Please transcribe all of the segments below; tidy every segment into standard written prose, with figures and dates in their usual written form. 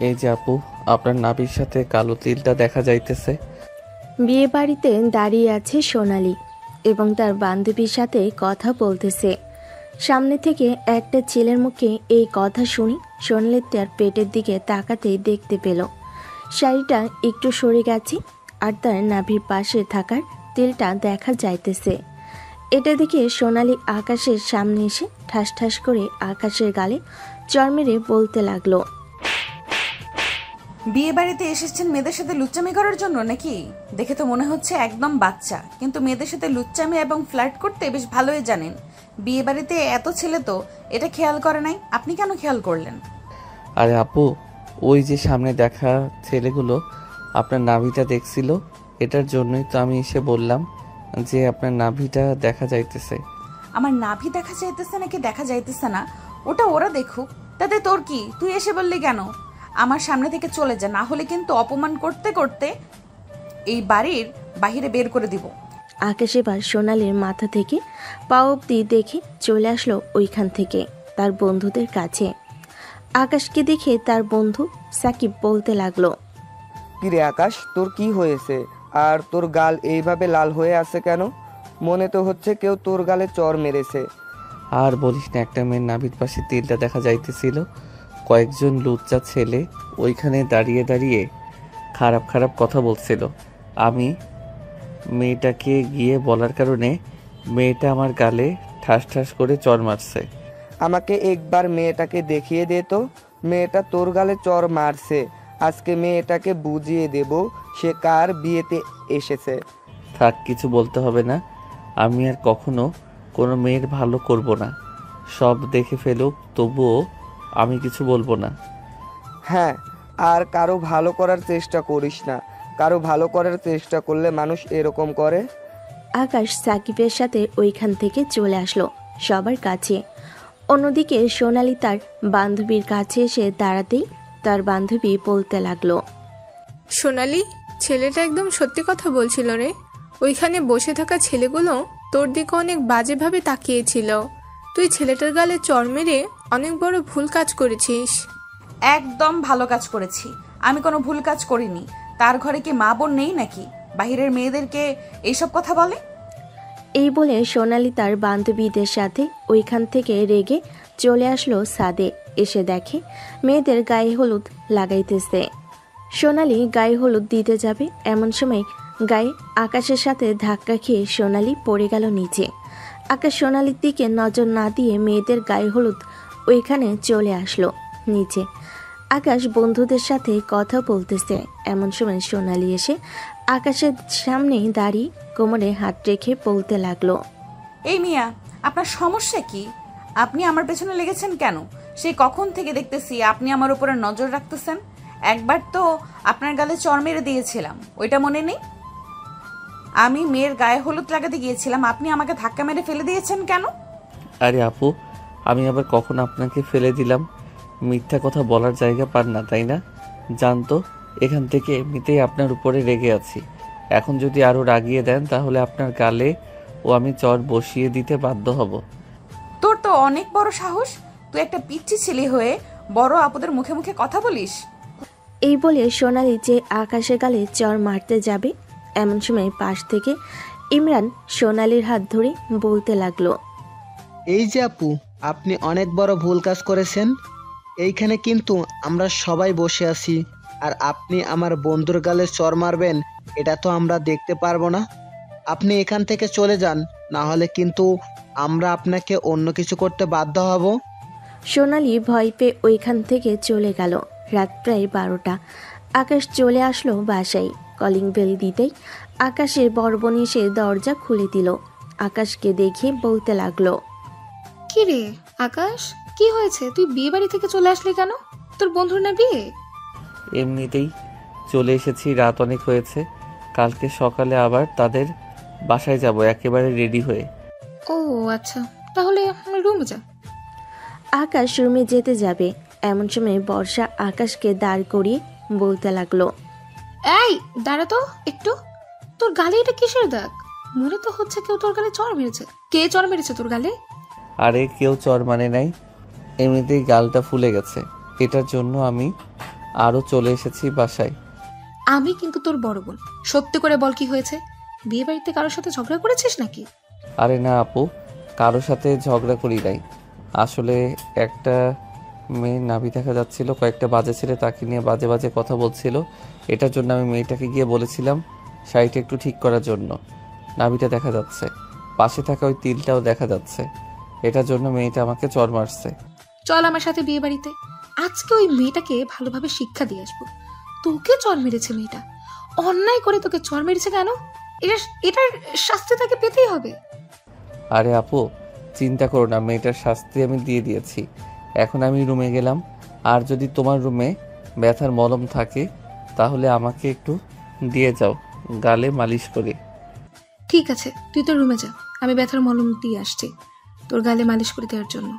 এই যে আপু, আপনার নাভির সাথে কালো তিলটা দেখা যাইতেছে। বিয়ে বাড়িতে দাঁড়িয়ে আছে সোনালি এবং তার বান্ধবীর সাথে কথা বলতেছে। সামনে থেকে একটা ছেলের মুখে এই কথা শুনি সোনালি তার পেটের দিকে তাকাতেই দেখতে পেল শাড়িটা একটু সরে গেছে আর তার নাভির পাশে থাকার তিলটা দেখা যাইতেছে। এটা দেখে সোনালি আকাশের সামনে এসে ঠাস ঠাস করে আকাশের গালে চড় মেরে বলতে লাগলো, বিয়ে বাড়িতে এসেছেন মেয়েদের সাথে লুচ্চামি করার জন্য নাকি? দেখে তো মনে হচ্ছে একদম বাচ্চা, কিন্তু মেয়েদের সাথে লুচ্চামি এবং ফ্লার্ট করতে বেশ ভালোই জানেন। বিয়ে বাড়িতে এত ছেলে তো এটা খেয়াল করে নাই, আপনি কেন খেয়াল করলেন? আরে আপু, ওই যে সামনে দেখা ছেলেগুলো আপনার নাভিটা দেখছিল, এটার জন্যই তো আমি এসে বললাম যে আপনার নাভিটা দেখা যাইতেছে। আমার নাভি দেখা যাইতেছে নাকি দেখা যাইতেছে না ওটা ওরা দেখুক, তাতে তোর কি? তুই এসে বললি কেন? আমার সামনে থেকে চলে যা, না হলে কিন্তু অপমান করতে করতে এই বাড়ির বাহিরে বের করে দিব। আকাশ এবার সোনালির মাথা থেকে পা অব্দি দেখে চলে আসলো ওইখান থেকে তার বন্ধুদের কাছে। আকাশকে দেখে তার বন্ধু সাকিব বলতে লাগলো, কিরে আকাশ, তোর কি হয়েছে? আর তোর গাল এইভাবে লাল হয়ে আছে কেন? মনে তো হচ্ছে কেউ তোর গালে চড় মেরেছে। আর বলিস না, একটা মেয়ের নাভির পাশে তিলটা দেখা যাইতেছিল। কয়েকজন লুচ্চা ছেলে ওইখানে দাঁড়িয়ে দাঁড়িয়ে খারাপ খারাপ কথা বলছিল। আমি মেয়েটাকে গিয়ে বলার কারণে মেয়েটা আমার গালে ঠাস ঠাস করে চড় মারছে। আমাকে একবার মেয়েটাকে দেখিয়ে দে তো, মেয়েটা তোর গালে চড় মারছে। আজকে মেয়েটাকে বুঝিয়ে দেব সে কার বিয়েতে এসেছে। থাক, কিছু বলতে হবে না। আমি আর কখনো কোনো মেয়ের ভালো করব না। সব দেখে ফেলুক, তবুও আমি কিছু বলবো না। হ্যাঁ, আর কারো ভালো করার চেষ্টা করিস না। কারো ভালো করার চেষ্টা করলে মানুষ এরকম করে। আকাশ সাকিবের সাথে ওইখান থেকে চলে আসলো সবার কাছে। অন্যদিকে সোনালি তার বান্ধবীর কাছে এসে দাঁড়াতেই তার বান্ধবী বলতে লাগলো, সোনালি, ছেলেটা একদম সত্যি কথা বলছিল রে। ওইখানে বসে থাকা ছেলেগুলো তোর দিকে অনেক বাজেভাবে তাকিয়েছিল। তুই ছেলেটার গালে চড় মেরে অনেক বড় ভুল কাজ করেছিস। একদম ভালো কাজ করেছি, আমি কোনো ভুল কাজ করিনি। তার ঘরে কি মা বোন নেই নাকি বাহিরের মেয়েদেরকে এইসব কথা বলে? এই বলে সোনালি তার বান্ধবীদের সাথে ওইখান থেকে রেগে চলে আসলো ছাদে। এসে দেখে মেয়েদের গায়ে হলুদ লাগাইতেছে। সোনালি গায়ে হলুদ দিতে যাবে, এমন সময় গায়ে আকাশের সাথে ধাক্কা খেয়ে সোনালি পড়ে গেল নিচে। আকাশ সোনালির দিকে নজর না দিয়ে মেয়েদের গায়ে হলুদ ওইখানে চলে আসলো নিচে। আকাশ বন্ধুদের সাথে কথা বলতেছে, এমন সময় সোনালি এসে আকাশের সামনে দাঁড়িয়ে কোমরে হাত রেখে বলতে লাগলো, এই মিয়া, আপনার সমস্যা কি? আপনি আমার পেছনে লেগেছেন কেন? সেই কখন থেকে দেখতেছি আপনি আমার উপরে নজর রাখতেছেন। একবার তো আপনার গালে চড় মেরে দিয়েছিলাম, ওইটা মনে নেই? আমি মেয়ের গায়ে হলুদ লাগাতে গিয়েছিলাম, আপনি আমাকে ধাক্কা মেরে ফেলে দিয়েছেন কেন? আরে আপু, আমি আবার কখন আপনাকে ফেলে দিলাম? মিথ্যা কথা বলার জায়গা পান না, তাই না? জানতো এখান থেকে এমনিতেই আপনার উপরে রেগে আছি। এখন যদি আরও রাগিয়ে দেন তাহলে আপনার গালে ও আমি চড় বসিয়ে দিতে বাধ্য হব। তোর তো অনেক বড় সাহস, তুই একটা পিচ্চি ছেলে হয়ে বড় আপুদের মুখে মুখে কথা বলিস। এই বলে সোনালি যে আকাশের গালে চড় মারতে যাবে, এমন সময় পাশ থেকে ইমরান সোনালির হাত ধরে বলতে লাগলো, এই যে আপু, আপনি অনেক বড় ভুল কাজ করেছেন। এইখানে কিন্তু আমরা সবাই বসে আছি, আর আপনি আমার বন্ধুর গালে চড় মারবেন এটা তো আমরা দেখতে পারবো না। আপনি এখান থেকে চলে যান, না হলে কিন্তু আমরা আপনাকে অন্য কিছু করতে বাধ্য হব। সোনালি ভয় পেয়ে ওইখান থেকে চলে গেল। রাত প্রায় 12টা। আকাশ চলে আসলো বাসায়। কলিং বেল দিতেই আকাশের বড় বোন এসে দরজা খুলে দিল। আকাশকে দেখে বলতে লাগলো, কি রে আকাশ, কি হয়েছে? তুই বিয়ে বাড়ি থেকে চলে আসলি কেন? তোর বন্ধুর না বিয়ে? এমনিতেই চলে এসেছি, রাত অনেক হয়েছে। কালকে সকালে আবার তাদের বাসায় যাব একেবারে রেডি হয়ে। ও আচ্ছা, তাহলে রুমে যা। আকাশ রুমে যেতে যাবে, এমন সময় বর্ষা আকাশকে দাঁড় করিয়ে বলতে লাগলো, এই দাঁড়া তো একটু, তোর গালে এটা কিসের দাগ? মনে তো হচ্ছে কেউ তোর গালে চড় মেরেছে। কে চড় মেরেছে তোর গালে? আরে কেউ চর মানে নাই, এমনিতেই গালটা ফুলে গেছে। এটার জন্য আমি আরও চলে এসেছি বাসায়। আমি কিন্তু তোর বড় বোন, সত্যি করে বল কি হয়েছে? বিয়ে বাড়িতে কারোর সাথে ঝগড়া করেছিস নাকি? আরে না আপু, কারোর সাথে ঝগড়া করি নাই। আসলে একটা মেয়ের নাভি দেখা যাচ্ছিল, কয়েকটা বাজে ছেলে তাকে নিয়ে বাজে বাজে কথা বলছিল। এটার জন্য আমি মেয়েটাকে গিয়ে বলেছিলাম শাড়িটা একটু ঠিক করার জন্য। নাভিটা দেখা যাচ্ছে, পাশে থাকা ওই তিলটাও দেখা যাচ্ছে। এটার জন্য মেয়েটা আমাকে চড় মারছে। চল আমার সাথে বিয়ে বাড়িতে, আজকে ওই মেয়েটাকে ভালোভাবে শিক্ষা দিয়ে আসবো। তোকে চর মেরেছে মেয়েটা, অন্যায় করে তোকে চর মেরেছে কেন? এটার শাস্তি তাকে পেতেই হবে। আরে আপু চিন্তা করো না, মেয়েটার শাস্তি আমি দিয়ে দিয়েছি। এখন আমি রুমে গেলাম, আর যদি তোমার রুমে ব্যথার মলম থাকে তাহলে আমাকে একটু দিয়ে যাও, গালে মালিশ করে। ঠিক আছে, তুই তোর রুমে যা, আমি ব্যথার মলম দিয়ে আসছি তোর গালে মালিশ করে দেওয়ার জন্য।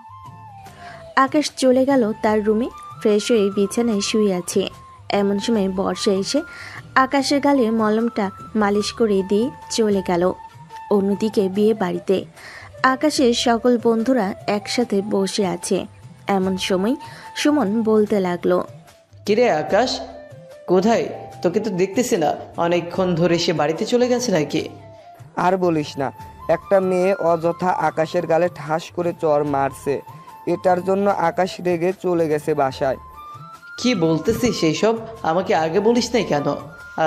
আকাশ চলে গেল তার রুমে, ফ্রেশ হয়ে বিছানায় শুয়ে আছে। এমন সময় বর্ষা এসে আকাশের গালে মলমটা মালিশ করে দিয়ে চলে গেল। অন্যদিকে বিয়ে বাড়িতে আকাশের সকল বন্ধুরা একসাথে বসে আছে। এমন সময় সুমন বলতে লাগলো, কিরে আকাশ, কোথায়? তোকে তো দেখতেছি না, অনেকক্ষণ ধরে সে বাড়িতে চলে গেছে নাকি? আর বলিস না, একটা মেয়ে অযথা আকাশের গালে ঠাস করে চর মারছে। এটার জন্য আকাশ রেগে চলে গেছে বাসায়। কি বলতেছিস সেই সব? আমাকে আগে বলিস নাই কেন?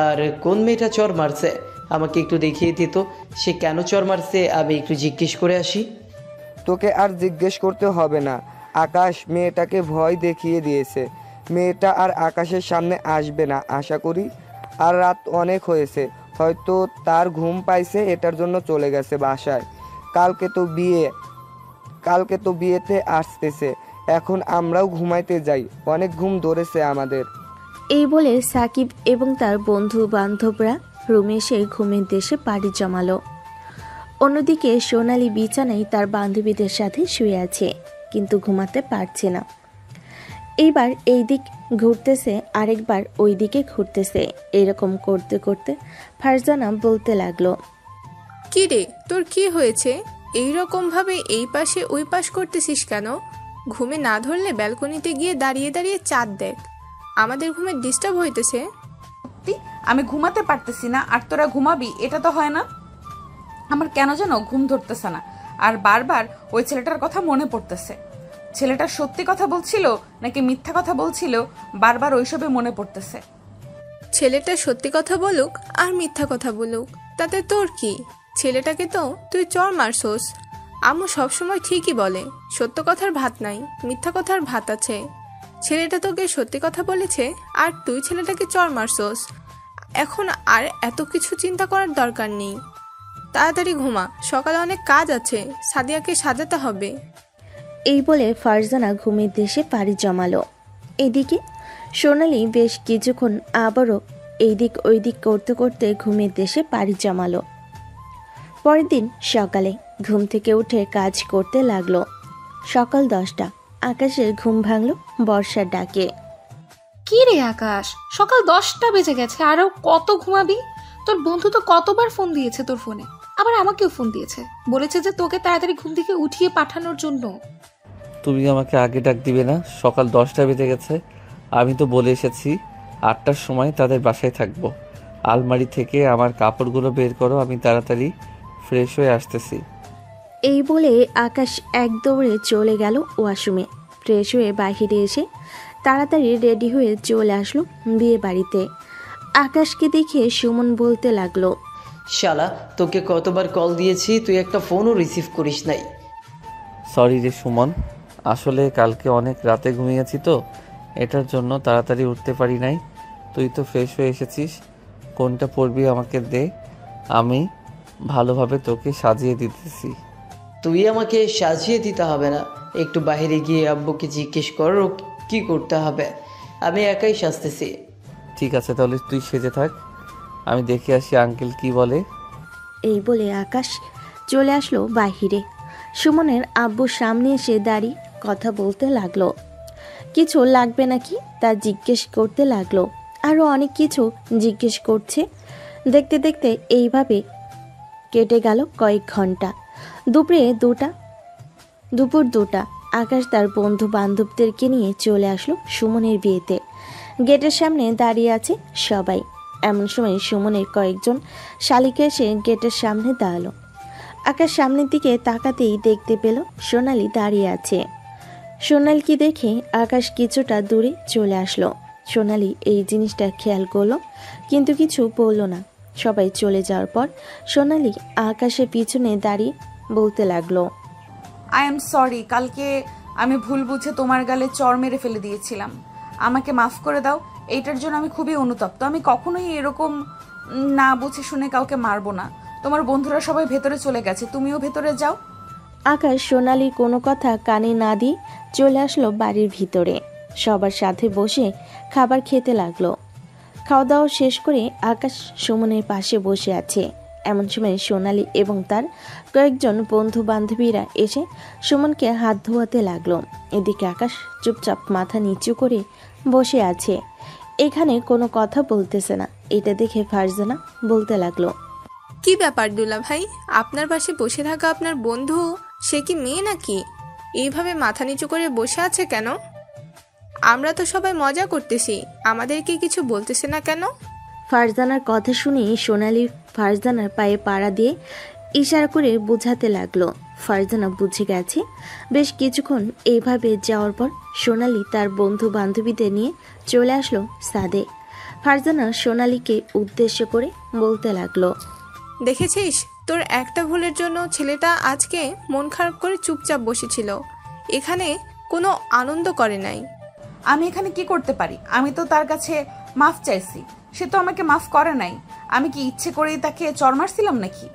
আর কোন মেয়েটা চর মারছে আমাকে একটু দেখিয়ে দিত। সে কেন চর মারছে আমি একটু জিজ্ঞেস করে আসি। তোকে আর জিজ্ঞেস করতে হবে না, আকাশ মেয়েটাকে ভয় দেখিয়ে দিয়েছে। মেয়েটা আর আকাশের সামনে আসবে না আশা করি। আর রাত অনেক হয়েছে, হয়তো তার ঘুম পাইছে, এটার জন্য চলে গেছে বাসায়। কালকে তো বিয়েতে আসতেছে, এখন আমরাও ঘুমাইতে যাই, অনেক ঘুম ধরেছে আমাদের। এই বলে সাকিব এবং তার বন্ধু বান্ধবরা রুমে এসে ঘুমের দেশে পাড়ি জমালো। অন্যদিকে সোনালি বিছানায় তার বান্ধবীদের সাথে শুয়ে আছে, কিন্তু ঘুমাতে পারছে না। এইবার এই দিক ঘুরতেছে, আরেকবার ওই দিকে ঘুরতেছে। এরকম করতে করতে ফারজানা বলতে লাগলো, কি রে, তোর কি হয়েছে? এইরকম ভাবে এই পাশে ওই পাশ করতেছিস কেন? ঘুমে না ধরলে ব্যালকনিতে গিয়ে দাঁড়িয়ে দাঁড়িয়ে চাঁদ দেখ, আমাদের ঘুমে ডিস্টার্ব হইতেছে। সত্যি আমি ঘুমাতে পারতেছি না, আর তোরা ঘুমাবি এটা তো হয় না। আমার কেন যেন ঘুম ধরতেছে না, আর বারবার ওই ছেলেটার কথা মনে পড়তেছে। ছেলেটা সত্যি কথা বলছিল নাকি মিথ্যা কথা বলছিল, বারবার ওইসবে মনে পড়তেছে। ছেলেটা সত্যি কথা বলুক আর মিথ্যা কথা বলুক, তাতে তোর কি? ছেলেটাকে তো তুই চর মারছোস। আম্মু সবসময় ঠিকই বলে, সত্য কথার ভাত নাই, মিথ্যা কথার ভাত আছে। ছেলেটা তোকে সত্যি কথা বলেছে আর তুই ছেলেটাকে চর মারছোস। এখন আর এত কিছু চিন্তা করার দরকার নেই, তাড়াতাড়ি ঘুমা, সকালে অনেক কাজ আছে, সাদিয়াকে সাজাতে হবে। এই বলে ফারজানা ঘুমের দেশে পাড়ি জমালো। এদিকে সোনালি বেশ কিছুক্ষণ আবারও এইদিক ওইদিক করতে করতে ঘুমের দেশে পাড়ি জমালো। পরের দিন সকালে ঘুম থেকে উঠে কাজ করতে লাগলো। সকাল 10টা, আকাশের ঘুম ভাঙলো বর্ষার ডাকে। কি রে আকাশ, সকাল 10টা বেজে গেছে, আরো কত ঘুমাবি? তোর বন্ধু তো কতবার ফোন দিয়েছে তোর ফোনে, আবার আমাকেও ফোন দিয়েছে, বলেছে যে তোকে তাড়াতাড়ি ঘুম থেকে উঠিয়ে পাঠানোর জন্য। তুমি আমাকে আগে ডাক দিবে না? সকাল 10টা বেজে গেছে, আমি তো বলে এসেছি 8টার সময় তাদের বাসায় থাকবো। আলমারি থেকে আমার কাপড়গুলো বের করো, আমি তাড়াতাড়ি ফ্রেশ হয়ে আসতেছি। এই বলে আকাশ এক দৌড়ে চলে গেল ওয়াশরুমে। ফ্রেশ হয়ে বাহিরে এসে তাড়াতাড়ি রেডি হয়ে চলে আসলো বিয়ে বাড়িতে। আকাশকে দেখে সুমন বলতে লাগলো, শালা, তোকে কতবার কল দিয়েছি, তুই একটা ফোনও রিসিভ করিস নাই। সরি রে সুমন, আসলে কালকে অনেক রাতে ঘুমিয়েছি তো, এটার জন্য তাড়াতাড়ি উঠতে পারি নাই। তুই তো ফ্রেশ হয়ে এসেছিস, কোনটা পরবি আমাকে দে, আমি ভালোভাবে তোকে সাজিয়ে দিতেছি। তুই আমাকে সাজিয়ে দিতে হবে না, একটু বাইরে গিয়ে আব্বুকে জিজ্ঞেস কর ও কি করতে হবে, আমি একাই সাজতেছি। ঠিক আছে, তাহলে তুই সেজে থাক, আমি দেখে আসি আঙ্কেল কি বলে। এই বলে আকাশ চলে আসলো বাহিরে। সুমনের আব্বু সামনে এসে দাঁড়িয়ে কথা বলতে লাগলো। কিছু লাগবে নাকি তা জিজ্ঞেস করতে লাগলো, আরও অনেক কিছু জিজ্ঞেস করছে। দেখতে দেখতে এইভাবে কেটে গেল কয়েক ঘন্টা। দুপুর 2টা আকাশ তার বন্ধু বান্ধবদেরকে নিয়ে চলে আসলো সুমনের বিয়েতে। গেটের সামনে দাঁড়িয়ে আছে সবাই। এমন সময় সুমনের কয়েকজন শালিকা এসে গেটের সামনে দাঁড়ালো। আকাশ সামনের দিকে তাকাতেই দেখতে পেল সোনালি দাঁড়িয়ে আছে। সোনালিকে দেখে আকাশ কিছুটা দূরে চলে আসলো। সোনালি এই জিনিসটা খেয়াল করলো, কিন্তু কিছু বলল না। সবাই চলে যাওয়ার পর সোনালি আকাশের পিছনে দাঁড়িয়ে বলতে লাগলো, আই এম সরি, কালকে আমি ভুল বুঝে তোমার গালে চড় মেরে ফেলে দিয়েছিলাম। আমাকে মাফ করে দাও। এইটার জন্য আমি খুবই অনুতপ্ত। আমি কখনোই এরকম না বুঝে শুনে কাউকে মারবো না। তোমার বন্ধুরা সবাই ভেতরে চলে গেছে, তুমিও ভেতরে যাও। আকাশ সোনালির কোনো কথা কানে না দিয়ে চলে আসলো বাড়ির ভিতরে। সবার সাথে বসে খাবার খেতে লাগলো। খাওয়া দাওয়া শেষ করে আকাশ সুমনের পাশে বসে আছে। এমন সময় সোনালি এবং তার কয়েকজন বন্ধু বান্ধবীরা এসে সুমনকে হাত ধোয়াতে লাগলো। এদিকে আকাশ চুপচাপ মাথা নিচু করে বসে আছে, এখানে কোনো কথা বলতেছে না। এটা দেখে ফারজানা বলতে লাগলো, কি ব্যাপার দুলা ভাই, আপনার পাশে বসে থাকা আপনার বন্ধু সে কি মেয়ে নাকি? এইভাবে মাথা নিচু করে বসে আছে কেন? আমরা তো সবাই মজা করতেছি, আমাদেরকে কিছু বলতেছে না কেন? ফারজানার কথা শুনে সোনালি ফারজানার পায়ে পাড়া দিয়ে ইশারা করে বোঝাতে লাগলো। ফারজানা বুঝে গেছে। বেশ কিছুক্ষণ এইভাবে যাওয়ার পর সোনালি তার বন্ধু বান্ধবীদের নিয়ে চলে আসলো ছাদে। ফারজানা সোনালিকে উদ্দেশ্য করে বলতে লাগলো, দেখেছিস, তোর একটা ভুলের জন্য ছেলেটা আজকে মন খারাপ করে চুপচাপ বসেছিল, এখানে কোনো আনন্দ করে নাই। আমি এখানে কি করতে পারি? আমি তো তার কাছে মাফ চাইছি, সে তো আমাকে মাফ করে নাই। আমি কি ইচ্ছে করেই তাকে চড় মারছিলাম নাকি?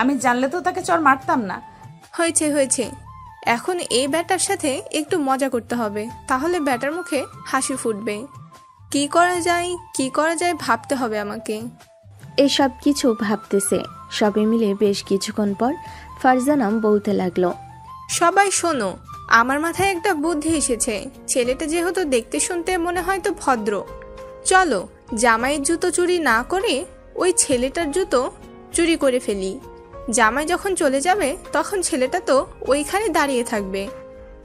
আমি জানলে তো তাকে চড় মারতাম না। হয়েছে হয়েছে, এখন এই ব্যাটার সাথে একটু মজা করতে হবে, তাহলে ব্যাটার মুখে হাসি ফুটবে। কি করা যায় ভাবতে হবে আমাকে। এসব কিছু ভাবতেছে। সবাই মিলে বেশ কিছুক্ষণ পর ফারজানা বলতে লাগলো, সবাই শোনো, আমার মাথায় একটা বুদ্ধি এসেছে। ছেলেটা যেহেতু দেখতে শুনতে মনে হয় তো ভদ্র, চলো জামাইয়ের জুতো চুরি না করে ওই ছেলেটার জুতো চুরি করে ফেলি। জামাই যখন চলে যাবে তখন ছেলেটা তো ওইখানে দাঁড়িয়ে থাকবে।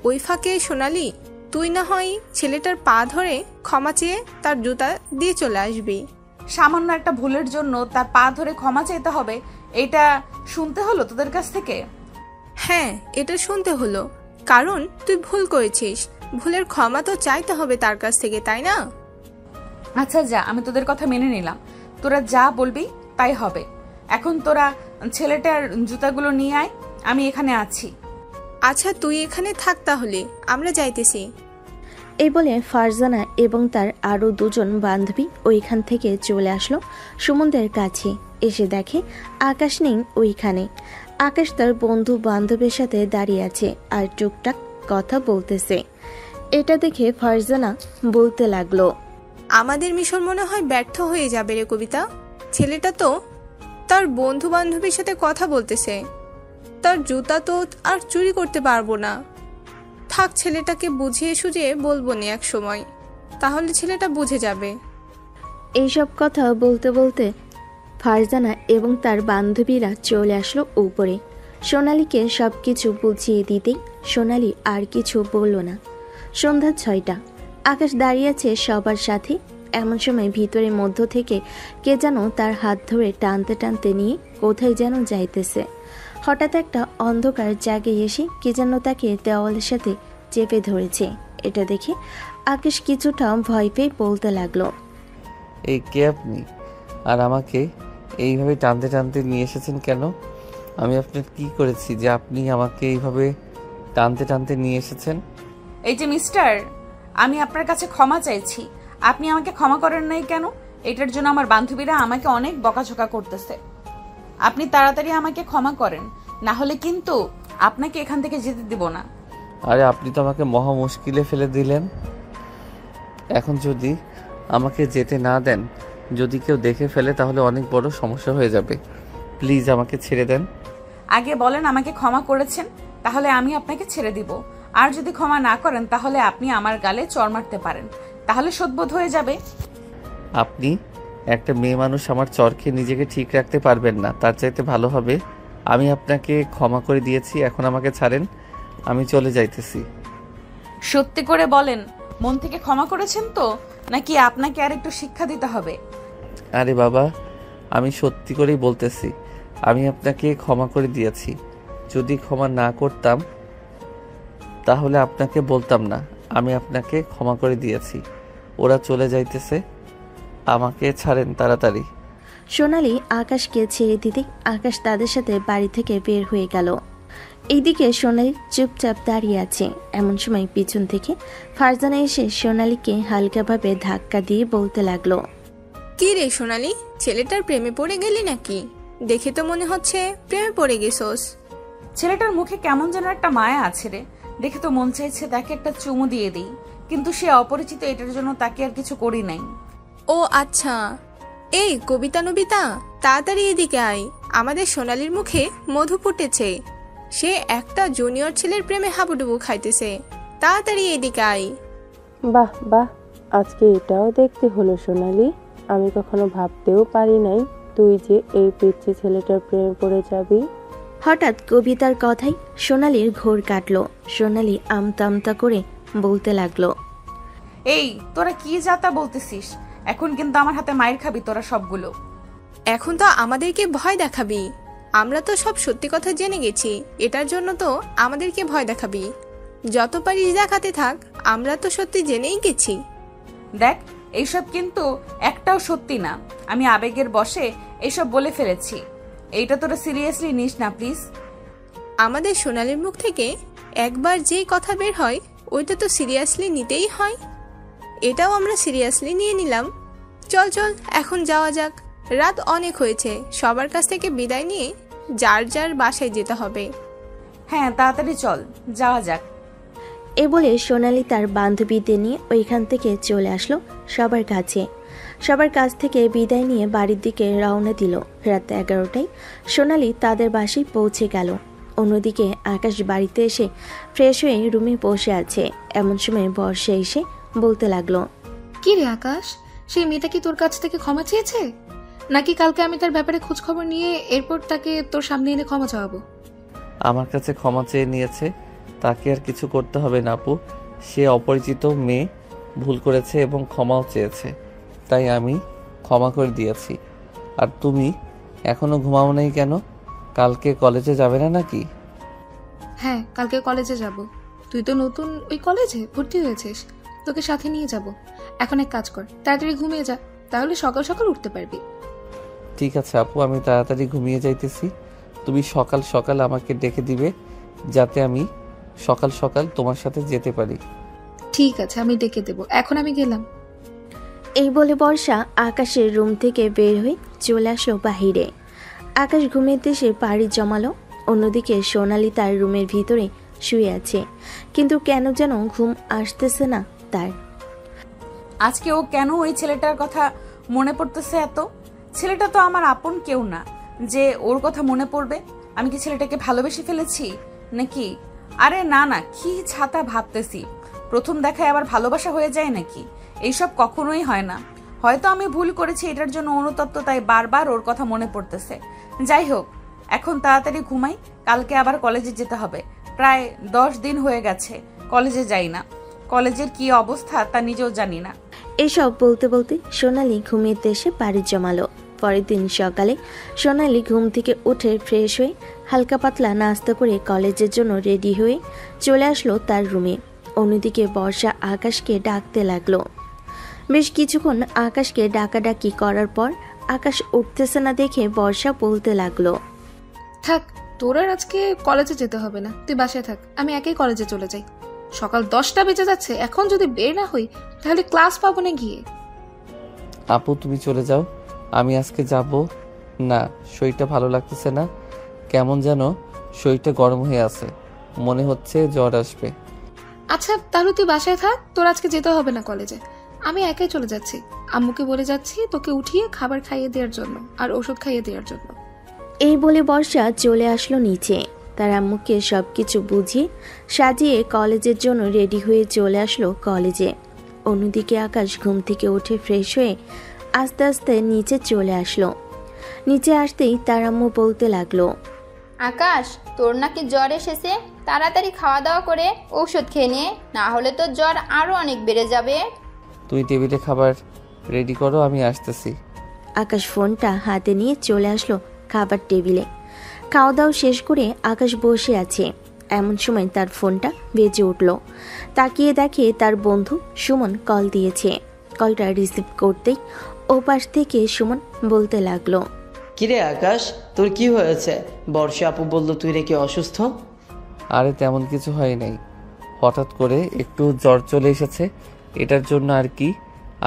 ওই ফাঁকে সোনালি, তুই না হয় ছেলেটার পা ধরে ক্ষমা চেয়ে তার জুতা দিয়ে চলে আসবি। সামান্য একটা ভুলের জন্য তার পা ধরে ক্ষমা চাইতে হবে, এটা শুনতে হলো তোদের কাছ থেকে? হ্যাঁ, এটা শুনতে হলো, কারণ তুই ভুল করেছিস। ভুলের ক্ষমা তো চাইতে হবে তার কাছ থেকে, তাই না? আচ্ছা যা, আমি তোদের কথা মেনে নিলাম। তোরা যা বলবি তাই হবে। এখন তোরা ছেলেটার জুতাগুলো নিয়ে আয়, আমি এখানে আছি। আচ্ছা তুই এখানে থাক, তাহলে আমরা যাইতেছি। এই বলে ফারজানা এবং তার আরও দুজন বান্ধবী ওইখান থেকে চলে আসলো সুমনদের কাছে। এসে দেখে আকাশ নেই ওইখানে। আকাশ তার বন্ধু বান্ধবের সাথে দাঁড়িয়ে আছে আর টুকটাক কথা বলতেছে। এটা দেখে ফারজানা বলতে লাগলো, আমাদের মিশন মনে হয় ব্যর্থ হয়ে যাবে রে কবিতা। ছেলেটা তো তার বন্ধু বান্ধবীর সাথে কথা বলতেছে, তার জুতা তো আর চুরি করতে পারবো না। থাক, ছেলেটাকে বুঝিয়ে সুঝিয়ে বলবো নি এক সময়, তাহলে ছেলেটা বুঝে যাবে। এইসব কথা বলতে বলতে ফারজানা এবং তার বান্ধবীরা চলে আসলো উপরে। সোনালীকে সব কিছু বুঝিয়ে দিতেই সোনালী আর কিছু বলল না। সন্ধ্যা 6টা। আকাশ দাঁড়িয়ে আছে সবার সাথে। এমন সময় ভিতরের মধ্য থেকে কে যেন তার হাত ধরে টানতে টানতে নিয়ে কোথায় যেন যাইতেছে। হঠাৎ একটা অন্ধকার জায়গায় এসে কে যেন তাকে দেওয়ালের সাথে চেপে ধরেছে। এটা দেখে আকাশ কিছুটা ভয় পেয়ে বলতে লাগলো, এই কে আপনি? আর আমাকে এইভাবে টানতে টানতে নিয়ে এসেছেন কেন? আমি আপনার কি করেছি যে আপনি আমাকে এইভাবে টানতে টানতে নিয়ে এসেছেন? এই যে মিস্টার, আমি আপনার কাছে ক্ষমা চাইছি। আপনি আমাকে ক্ষমা করেন নাই কেন? এটার জন্য আমার বান্ধবীরা আমাকে অনেক বকাঝকা করতেছে। আপনি তাড়াতাড়ি আমাকে ক্ষমা করেন, না হলে কিন্তু আপনাকে এখান থেকে যেতে দিব না। আরে আপনি তো আমাকে মহা মুশকিলে ফেলে দিলেন। এখন যদি আমাকে যেতে না দেন, যদি কেউ দেখে ফেলে তাহলে অনেক বড় সমস্যা হয়ে যাবে। প্লিজ আমাকে ছেড়ে দেন। আগে বলেন আমাকে ক্ষমা করেছেন, তাহলে আমি আপনাকে ছেড়ে দিব। আর যদি ক্ষমা না করেন তাহলে আপনি আমার গালে চড় মারতে পারেন, তাহলে শোধবোধ হয়ে যাবে। আপনি একটা মেয়ে মানুষ আমার চরকে নিজেকে ঠিক রাখতে পারবেন না, তার চাইতে ভালো হবে আমি আপনাকে ক্ষমা করে দিয়েছি, এখন আমাকে ছাড়েন, আমি চলে যাইতেছি। সত্যি করে বলেন, মন থেকে ক্ষমা করেছেন তো? নাকি আপনাকে আর একটু শিক্ষা দিতে হবে? আরে বাবা, আমি সত্যি করেই বলতেছি, আমি আপনাকে ক্ষমা করে দিয়েছি। যদি ক্ষমা না করতাম তাহলে আপনাকে বলতাম না আমি আপনাকে ক্ষমা করে দিয়েছি। ওরা চলে যাইতেছে, আমাকে ছাড়েন তাড়াতাড়ি। সোনালি আকাশকে ছেড়ে দিতে আকাশ তাদের সাথে বাড়ি থেকে বের হয়ে গেল। এইদিকে সোনালি চুপচাপ দাঁড়িয়ে আছে। এমন সময় পিছন থেকে ফারজানা এসে সোনালিকে হালকাভাবে ধাক্কা দিয়ে বলতে লাগলো, কি রে সোনালি, ছেলেটার প্রেমে পড়ে গেলি নাকি? দেখে তো মনে হচ্ছে প্রেমে পড়ে গেছোস। ছেলেটার মুখে কেমন যেন একটা মায়া আছে রে, দেখে তো মন চাইছে তাকে একটা চুমু দিয়ে দিই, কিন্তু সে অপরিচিত, এটার জন্য তাকে আর কিছু করি নাই। ও আচ্ছা, এই কবিতা নবিতা, তাড়াতাড়ি এদিকে আয়। আমাদের সোনালির মুখে মধু ফুটেছে, সে একটা জুনিয়র ছেলের প্রেমে হাবুডুবু খাইতেছে। তাড়াতাড়ি এদিকে আয়। বাহ বাহ, আজকে এটাও দেখতে হলো সোনালি। আমি কখনো ভাবতেও পারি নাই তুই যে এই পিচ্ছি ছেলেটার প্রেমে পড়ে যাবি। হঠাৎ কবিতার কথাই সোনালির ঘোর কাটল। সোনালি আমতা আমতা করে বলতে লাগলো, এই তোরা কি যাতা বলতেছিস? এখন কিন্তু আমার হাতে মায়ের খাবি তোরা সবগুলো। এখন তো আমাদেরকে ভয় দেখাবি? আমরা তো সব সত্যি কথা জেনে গেছি, এটার জন্য তো আমাদেরকে ভয় দেখাবি? যত পারিস দেখাতে থাক, আমরা তো সত্যি জেনেই গেছি। দেখ, এইসব কিন্তু একটাও সত্যি না, আমি আবেগের বশে এইসব বলে ফেলেছি। এইটা তোরা সিরিয়াসলি নিস না প্লিজ। আমাদের সোনালির মুখ থেকে একবার যেই কথা বের হয় ওইটা তো সিরিয়াসলি নিতেই হয়। এটাও আমরা সিরিয়াসলি নিয়ে নিলাম। চল চল, এখন যাওয়া যাক, রাত অনেক হয়েছে। সবার কাছ থেকে বিদায় নিয়ে যার যার বাসায় যেতে হবে। হ্যাঁ, তাড়াতাড়ি চল, যাওয়া যাক। এ বলে সোনালি তার বান্ধবীদের নিয়ে ওইখান থেকে চলে আসলো সবার কাছে। সবার কাছ থেকে বিদায় নিয়ে বাড়ির দিকে রওনা দিল। রাত 11টায় সোনালি তাদের বাসায় পৌঁছে গেল। অন্যদিকে আকাশ বাড়িতে এসে ফ্রেশ হয়ে রুমে বসে আছে। এমন সময় বর্ষা এসে বলতে লাগলো, কি রে আকাশ, সেই মেয়েটা কি তোর কাছ থেকে ক্ষমা চেয়েছে, নাকি কালকে আমি তার ব্যাপারে খোঁজ খবর নিয়ে এরপর তাকে তোর সামনে এনে ক্ষমা চাওয়াবো? আমার কাছে ক্ষমা চেয়ে নিয়েছে, তাকে আর কিছু করতে হবে না আপু। সে অপরিচিত মেয়ে, ভুল করেছে এবং ক্ষমাও চেয়েছে, তাই আমি ক্ষমা করে দিয়েছি। আর তুমি এখনো ঘুমাও নাই কেন? কালকে কলেজে যাবে না নাকি? হ্যাঁ, কালকে কলেজে যাব। তুই তো নতুন ওই কলেজে ভর্তি হয়েছিস, তোকে সাথে নিয়ে যাব। এখন এক কাজ কর, তাড়াতাড়ি ঘুমিয়ে যা, তাহলে সকাল সকাল উঠতে পারবি। ঠিক আছে আপু, আমি তাড়াতাড়ি ঘুমিয়ে যাইতেছি। তুমি সকাল সকাল আমাকে ডেকে দিবে, যাতে আমি সকাল সকাল তোমার সাথে যেতে পারি। ঠিক আছে, আমি ডেকে দেব। এখন আমি গেলাম। এই বলে বর্ষা আকাশের রুম থেকে বের হয়ে চলে আসলো বাহিরে। আকাশ ঘুমের দেশে পাড়ি জমালো। অন্যদিকে সোনালি তার রুমের ভিতরে শুয়ে আছে, কিন্তু কেন যেন ঘুম আসতেছে না তার। আজকে ও কেন ওই ছেলেটার কথা মনে পড়তেছে এত? ছেলেটা তো আমার আপন কেউ না যে ওর কথা মনে পড়বে। আমি কি ছেলেটাকে ভালোবেসে ফেলেছি নাকি? আরে না না, কি ছাতা ভাবতেছি। প্রথম দেখায় আবার ভালোবাসা হয়ে যায় নাকি? এইসব কখনোই হয় না। হয়তো আমি ভুল করেছি, এটার জন্য অনুতপ্ত, তাই বারবার ওর কথা মনে পড়তেছে। যাই হোক, এখন তাড়াতাড়ি ঘুমাই, কালকে আবার কলেজে যেতে হবে। প্রায় 10 দিন হয়ে গেছে কলেজে যাই না। কলেজের কি অবস্থা তা নিজেও জানি না। এসব বলতে বলতে সোনালি ঘুমের দেশে পাড়ি জমালো। পরের দিন সকালে সোনালি ঘুম থেকে উঠে ফ্রেশ হয়ে হালকা পাতলা নাস্তা করে কলেজের জন্য রেডি হয়ে চলে আসলো তার রুমে। অন্যদিকে বর্ষা আকাশকে ডাকতে লাগলো। বেশ কিছুক্ষণ আকাশকে ডাকাডাকি করার পর আকাশ উঠতেছে না দেখে বর্ষা বলতে লাগলো, থাক, তোর আর আজকে কলেজে যেতে হবে না, তুই বাসায় থাক, আমি একাই কলেজে চলে যাই। সকাল 10টা বেজে যাচ্ছে, এখন যদি বের না হই তাহলে ক্লাস পাবো না গিয়ে। আপু তুমি চলে যাও, আমি আজকে যাব না। শরীরটা ভালো লাগতেছে না, কেমন যেন শরীরটা গরম হয়ে আছে, মনে হচ্ছে জ্বর আসবে। আচ্ছা, তাহলে তুই বাসায় থাক, তোর আজকে যেতে হবে না কলেজে, আমি একাই চলে যাচ্ছি। আম্মুকে বলে যাচ্ছি তোকে উঠিয়ে খাবার খাইয়ে দেওয়ার জন্য আর ওষুধ খাইয়ে দেওয়ার জন্য। এই বলে বর্ষা চলে আসলো নিচে। তার আম্মুকে সবকিছু বুঝিয়ে সাজিয়ে কলেজের জন্য রেডি হয়ে চলে আসলো কলেজে। অন্যদিকে আকাশ ঘুম থেকে উঠে ফ্রেশ হয়ে আস্তে আস্তে নিচে চলে আসলো। নিচে আসতেই তার আম্মু বলতে লাগলো, আকাশ, তোর নাকি জ্বর এসেছে, তাড়াতাড়ি খাওয়া দাওয়া করে ঔষধ খেয়ে নে, না হলে তো জ্বর আরো অনেক বেড়ে যাবে। তুই টেবিলে খাবার রেডি করো, আমি আসতেছি। আকাশ ফোনটা হাতে নিয়ে চলে আসলো খাবার টেবিলে। খাওয়া দাওয়া শেষ করে আকাশ বসে আছে, এমন সময় তার ফোনটা বেজে উঠল। তাকিয়ে দেখে তার বন্ধু সুমন কল দিয়েছে। কলটা রিসিভ করতেই ওপাশ থেকে সুমন বলতে লাগলো, কিরে আকাশ, তোর কি হয়েছে? বর্ষা আপু বললো তুই নাকি অসুস্থ। আরে তেমন কিছু হয় নাই, হঠাৎ করে একটু জ্বর চলে এসেছে, এটার জন্য আর কি।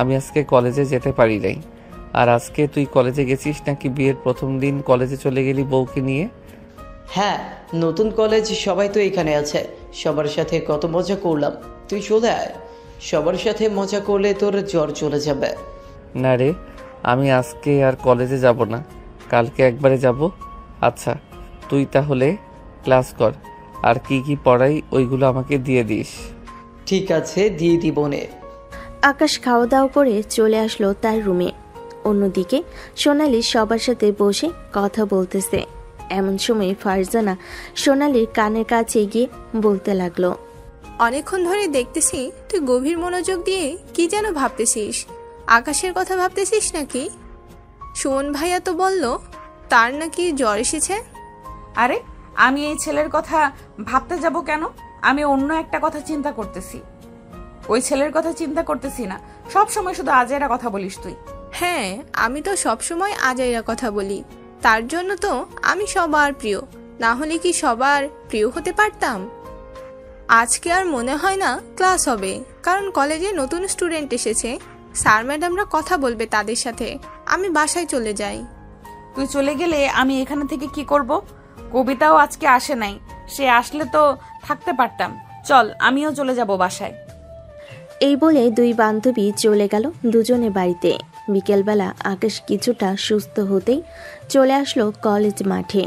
আমি আজকে কলেজে যেতে পারি নাই। আর আজকে তুই কলেজে গেছিস নাকি? বিয়ের প্রথম দিন কলেজে চলে গেলি বউকে নিয়ে? হ্যাঁ, নতুন কলেজ, সবাই তো এখানে আছে, সবার সাথে কত মজা করলাম। তুই চলে আয়, সবার সাথে মজা করলে তোর জ্বর চলে যাবে। না রে, আমি আজকে আর কলেজে যাব না, কালকে একবারে যাব। আচ্ছা, তুই তাহলে ক্লাস কর, আর কি কি পড়াই ওইগুলো আমাকে দিয়ে দিস। ঠিক আছে, দিয়ে দিবনে। আকাশ খাওয়া দাওয়া করে চলে আসলো তার রুমে। অন্যদিকে সোনালি সবার সাথে বসে কথা বলতেছে। এমন সময় ফারজানা সোনালির কানের কাছে গিয়ে বলতে লাগলো, অনেকক্ষণ ধরে দেখতেছি তুই গভীর মনোযোগ দিয়ে কি যেন ভাবতেছিস। আকাশের কথা ভাবতেছিস নাকি? সুমন ভাইয়া তো বলল তার নাকি জ্বর এসেছে। আরে আমি এই ছেলের কথা ভাবতে যাব কেন? আমি অন্য একটা কথা চিন্তা করতেছি। ওই ছেলের কথা চিন্তা করতেছি না। সব সময় শুধু আজেরা কথা বলিস তুই। হ্যাঁ, আমি তো সবসময় আজাইরা কথা বলি, তার জন্য তো আমি সবার প্রিয়। না হলে কি সবার প্রিয় হতে পারতাম? আজকে আর মনে হয় না ক্লাস হবে, কারণ কলেজে নতুন স্টুডেন্ট এসেছে। স্যার ম্যাডামরা কথা বলবে তাদের সাথে। আমি বাসায় চলে যাই। তুই চলে গেলে আমি এখানে থেকে কি করব? কবিতাও আজকে আসে নাই, সে আসলে তো থাকতে পারতাম। চল, আমিও চলে যাব বাসায়। এই বলে দুই বান্ধবী চলে গেল দুজনে বাড়িতে। বিকেলবেলা আকাশ কিছুটা সুস্থ হতেই চলে আসলো কলেজ মাঠে।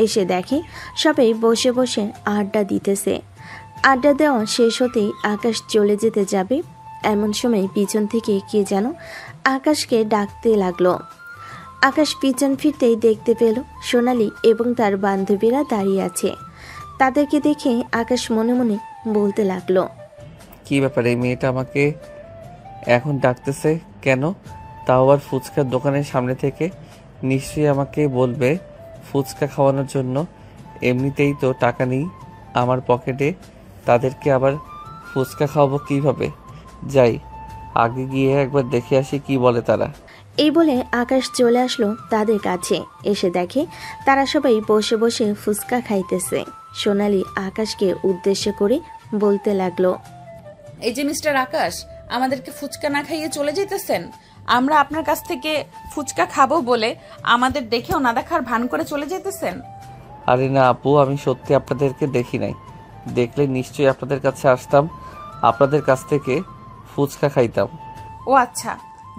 এসে দেখে সবাই বসে বসে আড্ডা দিতেছে। আড্ডা দেওয়া শেষ হতেই আকাশ চলে যেতে যাবে, এমন সময় পিছন থেকে কে যেন আকাশকে ডাকতে লাগলো। আকাশ পিছন ফিরতেই দেখতে পেল সোনালি এবং তার বান্ধবীরা দাঁড়িয়ে আছে। তাদেরকে দেখে আকাশ মনে মনে বলতে লাগলো, কি ব্যাপার, এই মেয়েটা আমাকে এখন ডাকতেছে কেন? তাও আবার ফুচকার দোকানের সামনে থেকে। নিশ্চয়ই আমাকে বলবে ফুচকা খাওয়ানোর জন্য। এমনিতেই তো টাকা নেই আমার পকেটে, তাদেরকে আবার ফুচকা খাওয়াবো কিভাবে? যাই, আগে গিয়ে একবার দেখে আসি কি বলে তারা। এই বলে আকাশ চলে আসলো তাদের কাছে। এসে দেখে তারা সবাই বসে বসে ফুচকা খাইতেছে। সোনালি আকাশকে উদ্দেশ্য করে বলতে লাগলো, এই যে মিস্টার আকাশ, আমাদেরকে ফুচকা না খাইয়ে চলে যেতেছেন। আমরা আপনার কাছ থেকে ফুচকা খাবো বলে আমাদের দেখেও না দেখার ভান করে চলে যেতেছেন। আরে না আপু, আমি সত্যি আপনাদেরকে দেখি নাই। দেখলে নিশ্চয়ই আপনাদের কাছে আসতাম, আপনাদের কাছ থেকে ফুচকা খাইতাম। ও আচ্ছা,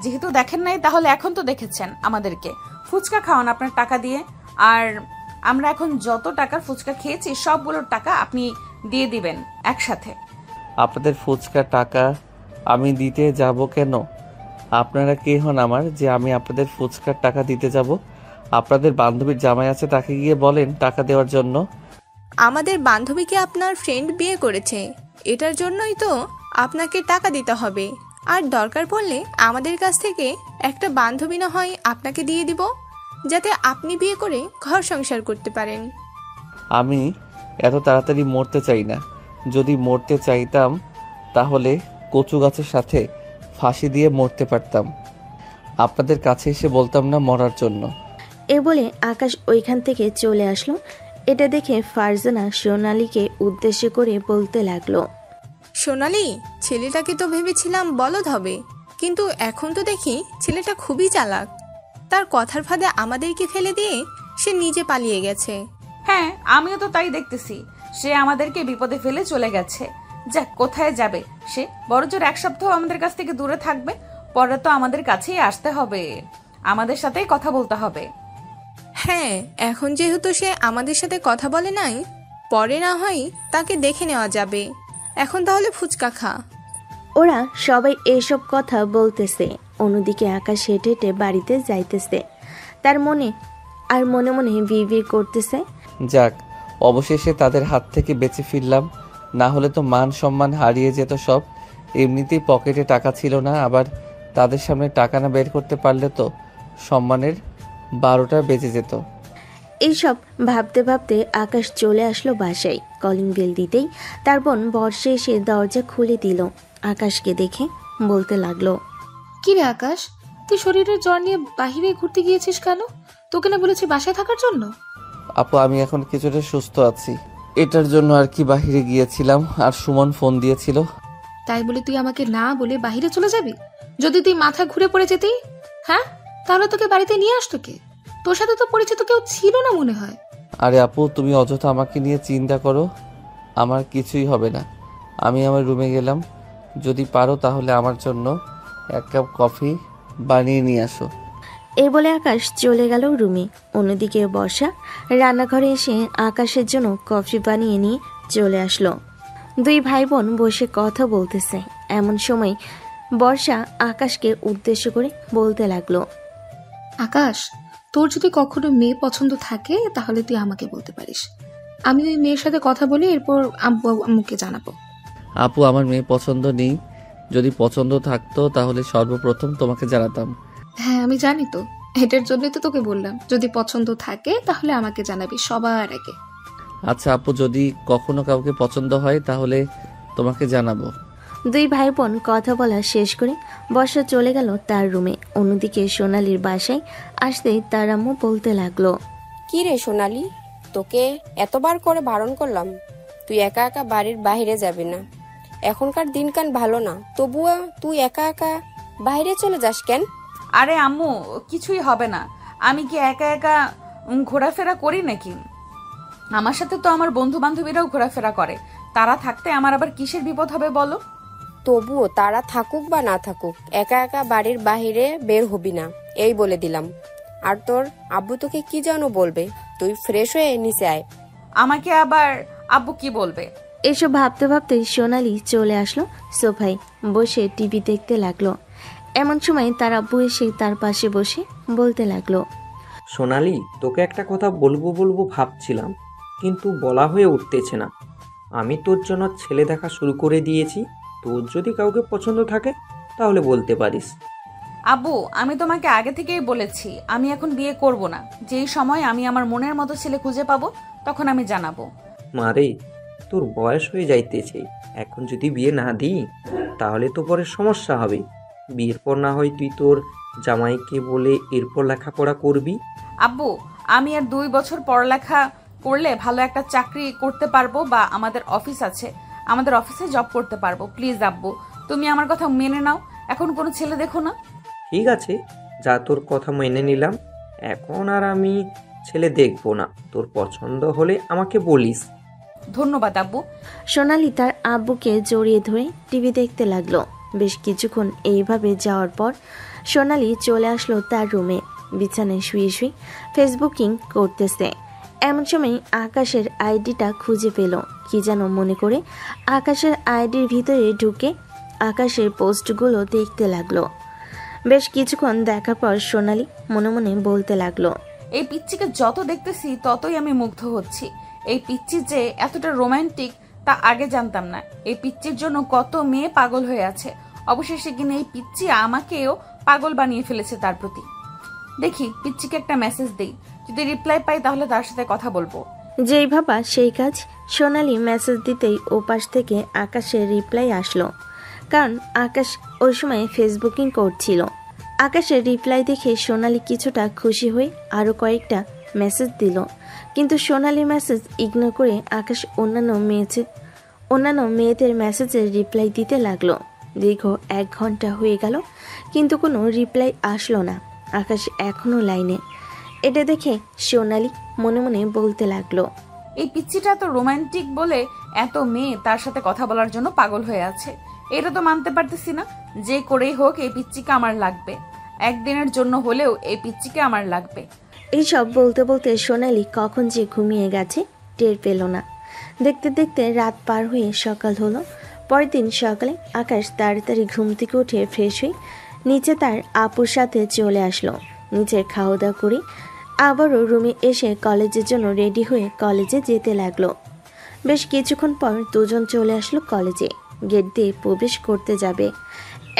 যেহেতু দেখেন নাই তাহলে এখন তো দেখেছেন। আমাদেরকে ফুচকা খাওয়ান আপনার টাকা দিয়ে, আর আমরা এখন যত টাকার ফুচকা খেয়েছি সবগুলোর টাকা আপনি দিয়ে দিবেন একসাথে। আপনাদের ফুচকা টাকা আমি দিতে যাব কেন? আপনারা কে হন আমার যে আমি আপনাদের ফুচকার টাকা দিতে যাব? আপনাদের বান্ধবীর জামাই আছে, তাকে গিয়ে বলেন টাকা দেওয়ার জন্য। আমাদের বান্ধবীকে আপনার ফ্রেন্ড বিয়ে করেছে, এটার জন্যই তো আপনাকে টাকা দিতে হবে। আর দরকার পড়লে আমাদের কাছ থেকে একটা বান্ধবী না হয় আপনাকে দিয়ে দিব, যাতে আপনি বিয়ে করে ঘর সংসার করতে পারেন। আমি এত তাড়াতাড়ি মরতে চাই না। যদি মরতে চাইতাম তাহলে কচু গাছের সাথে ফাঁসি দিয়ে মরতে পারতাম। আপনাদের কাছে এসে বলতাম না মরার জন্য। এ বলে আকাশ ওইখান থেকে চলে আসলো। এটা দেখে ফারজানা সোনালিকে উদ্দেশ্য করে বলতে লাগলো, সোনালি, ছেলেটাকে তো ভেবেছিলাম বলদ হবে, কিন্তু এখন তো দেখি ছেলেটা খুবই চালাক। তার কথার ফাঁদে আমাদেরকে ফেলে দিয়ে সে নিজে পালিয়ে গেছে। হ্যাঁ, আমিও তো তাই দেখতেছি। সে আমাদেরকে বিপদে ফেলে চলে গেছে। যাক, কোথায় যাবে সে? বড়জোর এক সপ্তাহ আমাদের কাছ থেকে দূরে থাকবে, পরে তো আমাদের কাছেই আসতে হবে, আমাদের সাথেই কথা বলতে হবে। হ্যাঁ, এখন যেহেতু সে আমাদের সাথে কথা বলে নাই, পরে না হয় তাকে দেখে নেওয়া যাবে। এখন তাহলে ফুচকা খা। ওরা সবাই এসব কথা বলতেছে। অন্যদিকে আকাশ হেঁটে হেঁটে বাড়িতে যাইতেছে। তার মনে আর মনে মনে বিড়বিড় করতেছে, যাক, অবশেষে তাদের হাত থেকে বেঁচে ফিরলাম। না হলে তো মান সম্মান হারিয়ে যেত সব। এমনিতেই পকেটে টাকা ছিল না, আবার তাদের সামনে টাকা না বের করতে পারলে তো সম্মানের 12টা বেজে যেত। এইসব ভাবতে ভাবতে আকাশ চলে আসলো বাসায়। কলিং বেল দিতেই তার বোন বর্ষা এসে দরজা খুলে দিল। আকাশকে দেখে বলতে লাগলো, কি রে আকাশ, তুই শরীরের জ্বর নিয়ে বাহিরে ঘুরতে গিয়েছিস কেন? তোকে না বলেছি বাসায় থাকার জন্য? আপু আমি এখন কিছুটা সুস্থ আছি, এটার জন্য আর কি বাহিরে গিয়েছিলাম, আর সুমন ফোন দিয়েছিল। তাই বলে তুই আমাকে না বলে বাহিরে চলে যাবি? যদি তুই মাথা ঘুরে পড়ে যেতেই, হ্যাঁ, তাহলে তোকে বাড়িতে নিয়ে আসতো কে? তোর সাথে তো পরিচিত কেউ ছিল না মনে হয়। আরে আপু তুমি অযথা আমাকে নিয়ে চিন্তা করো, আমার কিছুই হবে না। আমি আমার রুমে গেলাম, যদি পারো তাহলে আমার জন্য 1 কাপ কফি বানিয়ে নিয়ে আসো। এই বলে আকাশ চলে গেল রুমে। অন্যদিকে বর্ষা রান্নাঘরে এসে আকাশের জন্য কফি বানিয়ে নিয়ে চলে আসলো। দুই ভাই বোন বসে কথা বলতেছে। এমন সময় বর্ষা আকাশকে উদ্দেশ্য করে বলতে লাগলো, আকাশ, তোর যদি কখনো মেয়ে পছন্দ থাকে তাহলে তুই আমাকে বলতে পারিস। আমি ওই মেয়ের সাথে কথা বলে এরপর আম্মুকে জানাবো। আপু আমার মেয়ে পছন্দ নেই, যদি পছন্দ থাকতো তাহলে সর্বপ্রথম তোমাকে জানাতাম। হ্যাঁ আমি জানি তো, এটার জন্যই তো তোকে বললাম, যদি পছন্দ থাকে তাহলে আমাকে জানাবি সবার আগে। আচ্ছা আপু, যদি কখনো কাউকে পছন্দ হয় তাহলে তোমাকে জানাবো। দুই ভাই বোন কথা বলা শেষ করে বর্ষা চলে গেল তার রুমে। অন্যদিকে সোনালীর বাসায় আসতেই তার আম্মু বলতে লাগলো, কি রে সোনালি, তোকে এতবার করে বারণ করলাম তুই একা একা বাড়ির বাইরে যাবি না। এখনকার দিনকান ভালো না, তবুও তুই একা একা বাইরে চলে যাস কেন? আরে আম্মু, কিছুই হবে না। আমি কি একা একা ঘোরাফেরা করি নাকি? আমার সাথে তো আমার বন্ধু বান্ধবীরাও ঘোরাফেরা করে। তারা থাকতে আমার আবার কিসের বিপদ হবে বলো? তবুও তারা থাকুক বা না থাকুক, একা একা বাড়ির বাইরে বের হবি না, এই বলে দিলাম। আর তোর আব্বু তোকে কি যেন বলবে, তুই ফ্রেশ হয়ে নিচে আয়। আমাকে আবার আব্বু কি বলবে? এসব ভাবতে ভাবতে সোনালী চলে আসলো সোফায়, বসে টিভি দেখতে লাগলো। এমন সময় তার আব্বু এসে তার পাশে বসে বলতে লাগলো, সোনালি, তোকে একটা কথা বলবো ভাবছিলাম, কিন্তু বলা হয়ে উঠতেছে না। আমি তোর জন্য ছেলে দেখা শুরু করে দিয়েছি। তোর যদি কাউকে পছন্দ থাকে তাহলে বলতে পারিস। আব্বু, আমি তোমাকে আগে থেকেই বলেছি আমি এখন বিয়ে করব না। যেই সময় আমি আমার মনের মতো ছেলে খুঁজে পাবো তখন আমি জানাবো। মারে, তোর বয়স হয়ে যাইতেছে, এখন যদি বিয়ে না দিই তাহলে তো পরে সমস্যা হবে। বিয়ের পর না হয় তুই তোর জামাইকে বলে এরপর লেখাপড়া করবি। আব্বু, আমি আর 2 বছর পড়ালেখা করলে ভালো একটা চাকরি করতে পারবো, বা আমাদের অফিস আছে, আমাদের অফিসে জব করতে পারবো। প্লিজ আব্বু, তুমি আমার কথা মেনে নাও, এখন কোনো ছেলে দেখো না। ঠিক আছে, যা তোর কথা মেনে নিলাম। এখন আর আমি ছেলে দেখবো না, তোর পছন্দ হলে আমাকে বলিস। ধন্যবাদ আব্বু। সোনালী তার আব্বুকে জড়িয়ে ধরে টিভি দেখতে লাগলো। বেশ কিছুক্ষণ এইভাবে যাওয়ার পর সোনালী চলে আসলো তার রুমে। বিছানায় শুয়ে শুয়ে ফেসবুকিং করতেছে। এমন সময় আকাশের আইডিটা খুঁজে পেল। কি যেন মনে করে আকাশের আইডির ভিতরে ঢুকে আকাশের পোস্টগুলো দেখতে লাগলো। বেশ কিছুক্ষণ দেখার পর সোনালী মনে মনে বলতে লাগলো, এই পিচ্চিকে যত দেখতেছি ততই আমি মুগ্ধ হচ্ছি। এই পিচ্চি যে এতটা রোমান্টিক তা আগে জানতাম না। এই পিচ্চির জন্য কত মেয়ে পাগল হয়ে আছে। অবশেষে কিনা এই পিচ্চি আমাকেও পাগল বানিয়ে ফেলেছে তার প্রতি। দেখি পিচ্চিকে একটা মেসেজ দেই, যদি রিপ্লাই পাই তাহলে তার সাথে কথা বলবো। যেই ভাবা সেই কাজ। সোনালী মেসেজ দিতেই ওপাশ থেকে আকাশের রিপ্লাই আসলো, কারণ আকাশ ওই সময় ফেসবুকিং করছিল। আকাশের রিপ্লাই দেখে সোনালী কিছুটা খুশি হয়ে আরও কয়েকটা মেসেজ দিল, কিন্তু সোনালী মেসেজ ইগনোর করে আকাশ অন্যান্য মেয়েদের মেসেজের রিপ্লাই দিতে লাগলো। দীর্ঘ 1 ঘন্টা হয়ে গেল, কিন্তু কোনো রিপ্লাই আসলো না। আকাশ এখনো লাইনে। এটা দেখে সোনালী মনে মনে বলতে লাগলো, এই পিচ্চিটা তো রোমান্টিক বলে এত মেয়ে তার সাথে কথা বলার জন্য পাগল হয়ে আছে। এটা তো মানতে পারতেছি না। যে করেই হোক এই পিচ্চিকে আমার লাগবে, একদিনের জন্য হলেও এই পিচ্চিকে আমার লাগবে। এইসব বলতে বলতে সোনালী কখন যে ঘুমিয়ে গেছে টের পেল না। দেখতে দেখতে রাত পার হয়ে সকাল হলো। পরের দিন সকালে আকাশ তাড়াতাড়ি ঘুম থেকে উঠে ফ্রেশ হয়ে নিচে তার আপুর সাথে চলে আসলো। নিচে খাওয়া দাওয়া করে আবারও রুমে এসে কলেজের জন্য রেডি হয়ে কলেজে যেতে লাগলো। বেশ কিছুক্ষণ পর দুজন চলে আসলো কলেজে। গেট দিয়ে প্রবেশ করতে যাবে।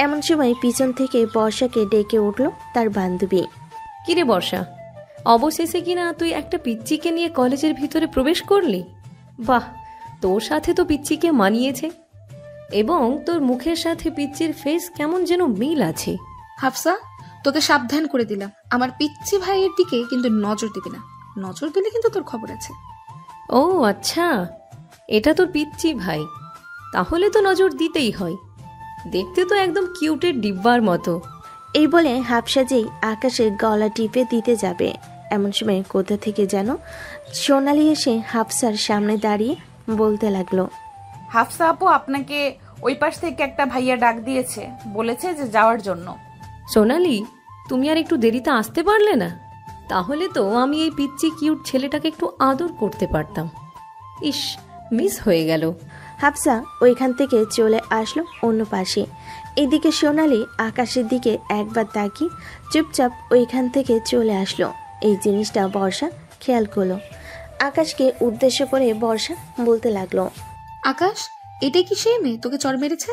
এমন সময় পিছন থেকে বর্ষাকে ডেকে উঠল তার বান্ধবী। কিরে বর্ষা, অবশেষে কিনা তুই একটা পিচ্চিকে নিয়ে কলেজের ভিতরে প্রবেশ করলি? বাহ, তোর সাথে তো পিচ্চিকে মানিয়েছে, এবং তোর মুখের সাথে পিচ্চির ফেস কেমন যেন মিল আছে। হাফসা, তোকে সাবধান করে দিলাম, আমার পিচ্ছি ভাইয়ের দিকে কিন্তু নজর দিবি না। নজর দিলে কিন্তু তোর খবর আছে। ও আচ্ছা, এটা তোর পিচ্চি ভাই, তাহলে তো নজর দিতেই হয়। দেখতে তো একদম কিউটের ডিব্বার মতো। এই বলে হাফসা যেই আকাশের গলা টিপে দিতে যাবে, এমন সময় কোথা থেকে যেন সোনালি এসে হাফসার সামনে দাঁড়িয়ে বলতে লাগলো, হাফসা আপু আপনাকে ওই পাশ থেকে একটা ভাইয়া ডাক দিয়েছে, বলেছে যে যাওয়ার জন্য। সোনালি, তুমি আর একটু দেরিতে আসতে পারলে না? তাহলে তো আমি এই পিচ্চি কিউট ছেলেটাকে একটু আদর করতে পারতাম। ইস, মিস হয়ে গেল। হাফসা ওইখান থেকে চলে আসলো অন্য পাশে। এদিকে সোনালি আকাশের দিকে একবার তাকিয়ে চুপচাপ ওইখান থেকে চলে আসলো। এই জিনিসটা বর্ষা খেয়াল করলো। আকাশকে উদ্দেশ্য করে বর্ষা বলতে লাগলো, আকাশ, এটাই কি সেই মেয়ে তোকে চড় মেরেছে?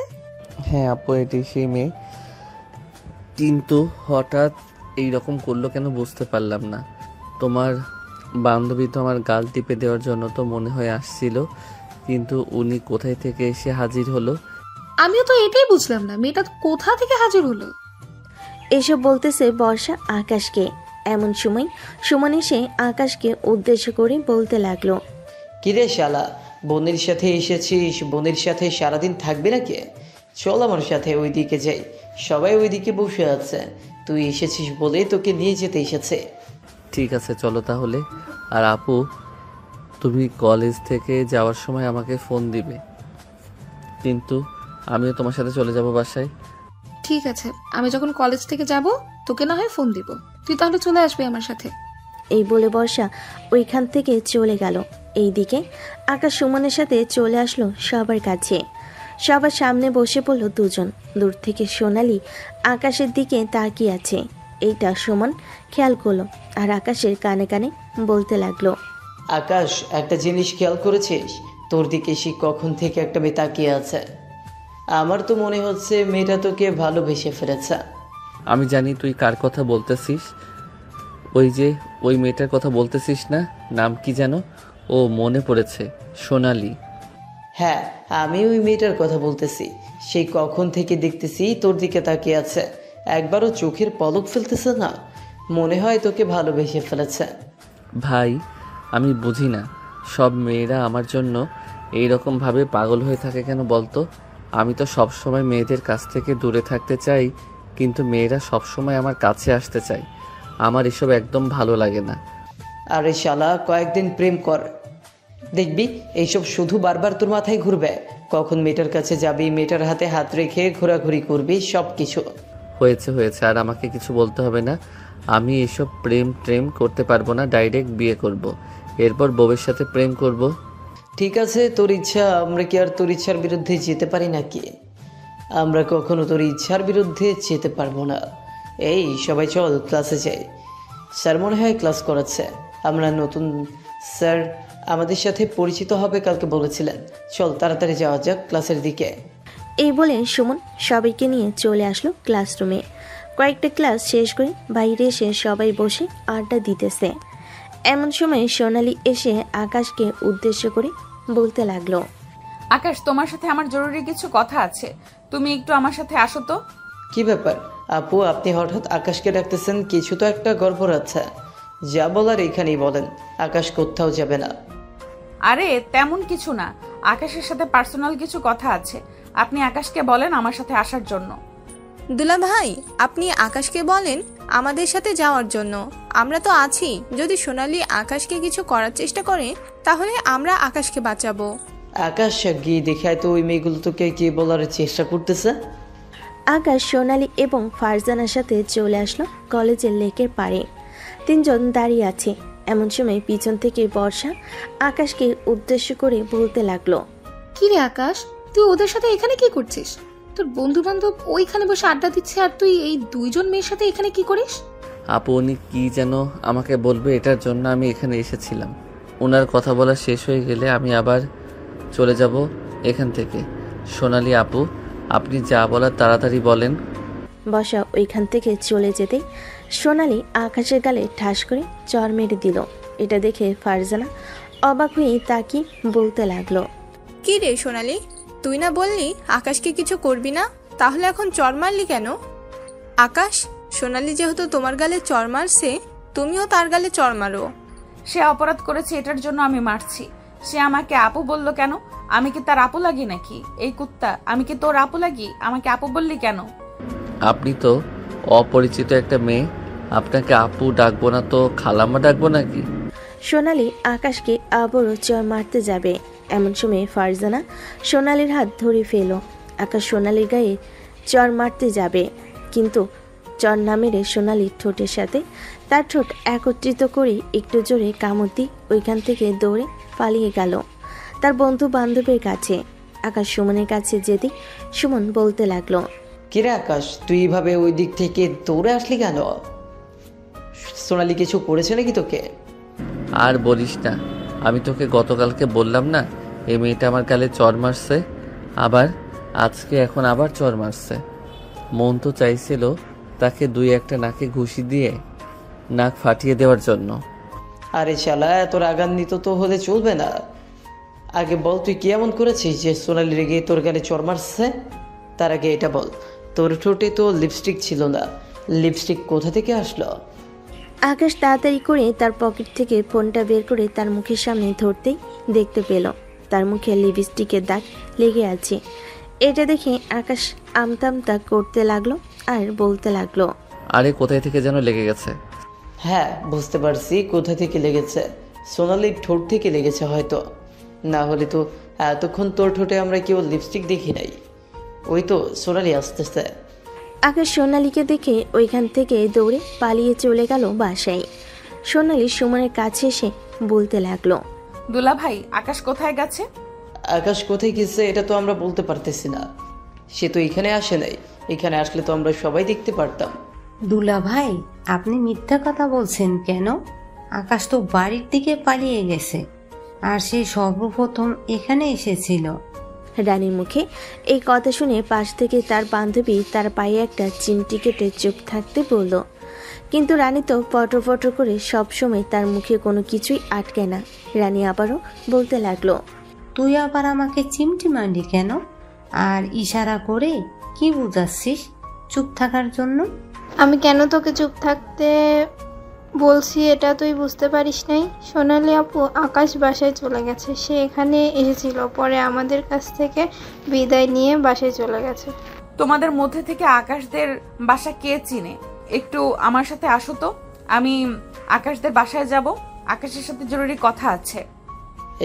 হ্যাঁ আপু, এটি সেই মেয়ে, কিন্তু হঠাৎ এইরকম করলো কেন বুঝতে পারলাম না। তোমার বান্ধবী তো আমার গাল টিপে দেওয়ার জন্য তো মনে হয় আসছিল, কিন্তু উনি কোথায় থেকে এসে হাজির হলো? আমিও তো এটাই বুঝলাম না, মেয়েটা কোথা থেকে হাজির হলো। এসব বলতেছে বর্ষা আকাশকে। এমন সময় সুমন এসে আকাশকে উদ্দেশ্য করে বলতে লাগলো, কিরে শালা, বোনের সাথে এসেছিস, বোনের সাথে সারাদিন থাকবি নাকি? চল আমার সাথে ওইদিকে যাই, সবাই ওইদিকে বসে আছে, তুই এসেছিস বলে তোকে নিয়ে যেতে এসেছে। ঠিক আছে চলো তাহলে। আর আপু, তুমি কলেজ থেকে যাওয়ার সময় আমাকে ফোন দিবে, কিন্তু আমিও তোমার সাথে চলে যাব বাসায়। ঠিক আছে, আমি যখন কলেজ থেকে যাব তোকে না হয় ফোন দিব, তুই তাহলে চলে আসবি আমার সাথে। এই বলে বর্ষা ওইখান থেকে চলে গেল। এইদিকে আকাশ সুমনের সাথে চলে আসলো সবার কাছে। সবার সামনে বসে পড়ল দুজন। দূর থেকে সোনালি আকাশের দিকে তাকিয়ে আছে। এইটা সুমন খেয়াল করলো আর আকাশের কানে কানে বলতে লাগলো, আকাশ, একটা জিনিস খেয়াল করেছিস? তোর দিকে সে কখন থেকে একটা মেয়ে তাকিয়ে আছে। আমার তো মনে হচ্ছে মেয়েটা তোকে ভালোবেসে ফেলেছে। আমি জানি তুই কার কথা বলতেছিস, ওই মেয়েটার কথা বলতেছিস না? নাম কি যেন? ও মনে পড়েছে, সোনালি। হ্যাঁ, আমি ওই মেয়েটার কথা বলতেছি। সেই কখন থেকে দেখতেছি তোর দিকে তাকিয়ে আছে, একবারও চোখের পলক ফেলতেছে না। মনে হয় তোকে ভালোবেসে ফেলেছে। ভাই, আমি বুঝি না সব মেয়েরা আমার জন্য এইরকমভাবে পাগল হয়ে থাকে কেন বলতো? আমি তো সবসময় মেয়েদের কাছ থেকে দূরে থাকতে চাই, কিন্তু মেয়েরা সবসময় আমার কাছে আসতে চায়। আমার এসব একদম ভালো লাগে না। আরে শালা, কয়েকদিন প্রেম কর, দেখবি এইসব শুধু বারবার তোর মাথায় ঘুরবে। কখন মেয়েটার কাছে যাবি, মেয়েটার হাতে হাত রেখে ঘোরাঘুরি করবি, সব কিছু। হয়েছে, আর আমাকে কিছু বলতে হবে না। আমি এসব প্রেম করতে পারবো না, ডাইরেক্ট বিয়ে করব। এরপর বউয়ের সাথে প্রেম করব। ঠিক আছে, তোর ইচ্ছা। আমরা কি আর তোর ইচ্ছার বিরুদ্ধে যেতে পারি নাকি? আমরা কখনো তোর ইচ্ছার বিরুদ্ধে যেতে পারবো না। এই সবাই চল ক্লাসে যাই, স্যার মনে হয় ক্লাস করাচ্ছে। আমরা নতুন স্যার আমাদের সাথে পরিচিত হবে কালকে বলেছিলেন। চল তাড়াতাড়ি যাওয়া যাক ক্লাসের দিকে। এই বলে সুমন সবাইকে নিয়ে চলে আসলো ক্লাসরুমে। কয়েকটা ক্লাস শেষ করে বাইরে এসে সবাই বসে আড্ডা দিতেছে। এমন সময় সোনালি এসে আকাশকে উদ্দেশ্য করে বলতে লাগলো, আকাশ, তোমার সাথে আমার জরুরি কিছু কথা আছে, তুমি একটু আমার সাথে আসো তো। কি ব্যাপার আপু, আপনি হঠাৎ আকাশকে ডাকতেছেন? কিছু তো একটা গড়বড় আছে। যা বলার এখানেই বলেন, আকাশ কোথাও যাবে না। আরে তেমন কিছু না, আকাশের সাথে পার্সোনাল কিছু কথা আছে, আপনি আকাশকে বলেন আমার সাথে আসার জন্য। দুলা ভাই, আপনি আকাশকে বলেন আমাদের সাথে যাওয়ার জন্য। আমরা তো আছি, যদি সোনালি আকাশকে কিছু করার চেষ্টা করে তাহলে আমরা আকাশকে বাঁচাবো। আকাশ গিয়ে দেখায় তো ওই মেয়েগুলো তোকে কি বলার চেষ্টা করতেছে। আকাশ সোনালি এবং ফারজানার সাথে চলে আসলো কলেজের লেকের পাড়ে। তিনজন দাঁড়িয়ে আছে। এমন সময় পিছন থেকে বর্ষা আকাশকে উদ্দেশ্য করে বলতে লাগলো, কি রে আকাশ, তুই ওদের সাথে এখানে কি করছিস? তোর বন্ধু বান্ধব ওইখানে বসে আড্ডা দিচ্ছে, আর তুই এই দুইজন মেয়ের সাথে এখানে কি করিস? আপু, উনি কি যেন আমাকে বলবে, এটার জন্য আমি এখানে এসেছিলাম। ওনার কথা বলা শেষ হয়ে গেলে আমি আবার চলে যাব এখান থেকে। সোনালি আপু, আপনি যা বলার তাড়াতাড়ি বলেন। বর্ষা ওইখান থেকে চলে যেতেই সোনালি আকাশের গালে ঠাস করে চর মেরে দিল। এটা দেখে ফারজানা অবাক হয়ে তাকে বলতে লাগলো, কি রে সোনালি, তুই না বললি আকাশকে কিছু করবি না, তাহলে এখন চর মারলি কেন? আকাশ, সোনালি যেহেতু তোমার গালে চর মারছে, তুমিও তার গালে চর মারো। সে অপরাধ করেছে, এটার জন্য আমি মারছি। সে আমাকে আপু বলল কেন? আমি কি তার আপু লাগি নাকি? এই কুত্তা, আমি কি তোর আপু লাগি? আমাকে আপু বললি কেন? আপনি তো অপরিচিত একটা মেয়ে, আপনাকে আপু ডাকবো না তো খালাম্মা ডাকবো নাকি? সোনালি আকাশকে আবারও চর মারতে যাবে, এমন সময় ফারজানা সোনালির হাত ধরে ফেল। আকাশ সোনালির গায়ে চর মারতে যাবে, কিন্তু চর না মেরে সোনালির ঠোঁটের সাথে তার ঠোঁট একত্রিত করে একটু জোরে কামড় দিয়ে ওইখান থেকে দৌড়ে পালিয়ে গেল তার বন্ধু বান্ধবের কাছে। আকাশ সুমনের কাছে যেতে সুমন বলতে লাগলো, কিরে আকাশ, তুই এইভাবে ওই দিক থেকে দৌড়ে আসলি কেন? সোনালি কিছু করেছে নাকি তোকে? আর বলিস না, আমি তোকে গতকালকে বললাম না এই মেয়েটা আমার গালে চর মারছে, আবার আজকে এখন আবার চর মারছে। মন তো চাইছিল তাকে দুই একটা নাকে ঘুষি দিয়ে নাক ফাটিয়ে দেওয়ার জন্য। আরে শালা, এত রাগান্বিত তো হলে চলবে না। আগে বল, তুই কি এমন করেছিস যে সোনালি রেগে তোর গালে চর মারছে? তার আগে এটা বল, তোর ঠোঁটে তো লিপস্টিক ছিল না, লিপস্টিক কোথা থেকে আসলো? আকাশ তাড়াতাড়ি করে তার পকেট থেকে ফোনটা বের করে তার মুখের সামনে ধরতেই দেখতে পেল তার মুখে লিপস্টিকের দাগ লেগে আছে। এটা দেখে আকাশ আমতামতা করতে লাগলো আর বলতে লাগলো, আরে কোথায় থেকে যেন লেগে গেছে। হ্যাঁ, বুঝতে পারছি কোথা থেকে লেগেছে। সোনালির ঠোঁট থেকে লেগেছে হয়তো, না হলে তো এতক্ষণ তোর ঠোঁটে আমরা কেউ লিপস্টিক দেখি নাই। ওই তো সোনালি আসতেছে। আকাশ সোনালিকে দেখে ওইখান থেকে দৌড়ে পালিয়ে চলে গেল বাসায়। সোনালি সুমনের কাছে এসে বলতে লাগলো, দুলা ভাই, আকাশ কোথায় গেছে? আকাশ কোথায় গেছে এটা তো আমরা বলতে পারতেছি না, সে তো এখানে আসে নাই। এখানে আসলে তো আমরা সবাই দেখতে পারতাম। দুলা ভাই, আপনি মিথ্যা কথা বলছেন কেন? আকাশ তো বাড়ির দিকে পালিয়ে গেছে, আর সে সর্বপ্রথম এখানে এসেছিল। রানীর মুখে এই কথা শুনে পাশ থেকে তার বান্ধবী তার পায়ে একটা চিমটি কেটে চুপ থাকতে বলল, কিন্তু রানী তো পটর পটর করে সবসময় তার মুখে কোনো কিছুই আটকে না। রানী আবারও বলতে লাগলো, তুই আবার আমাকে চিমটি মারলি কেন? আর ইশারা করে কি বুঝাচ্ছিস চুপ থাকার জন্য? আমি কেন তোকে চুপ থাকতে বলছি এটা তুই বুঝতে পারিস নাই? সোনালি আপু, আকাশ বাসায় চলে গেছে। সে এখানে এসেছিল, পরে আমাদের কাছ থেকে বিদায় নিয়ে বাসায় চলে গেছে। তোমাদের মধ্যে থেকে আকাশদের বাসা কে চিনে? একটু আমার সাথে আসো তো, আমি আকাশদের বাসায় যাব, আকাশের সাথে জরুরি কথা আছে।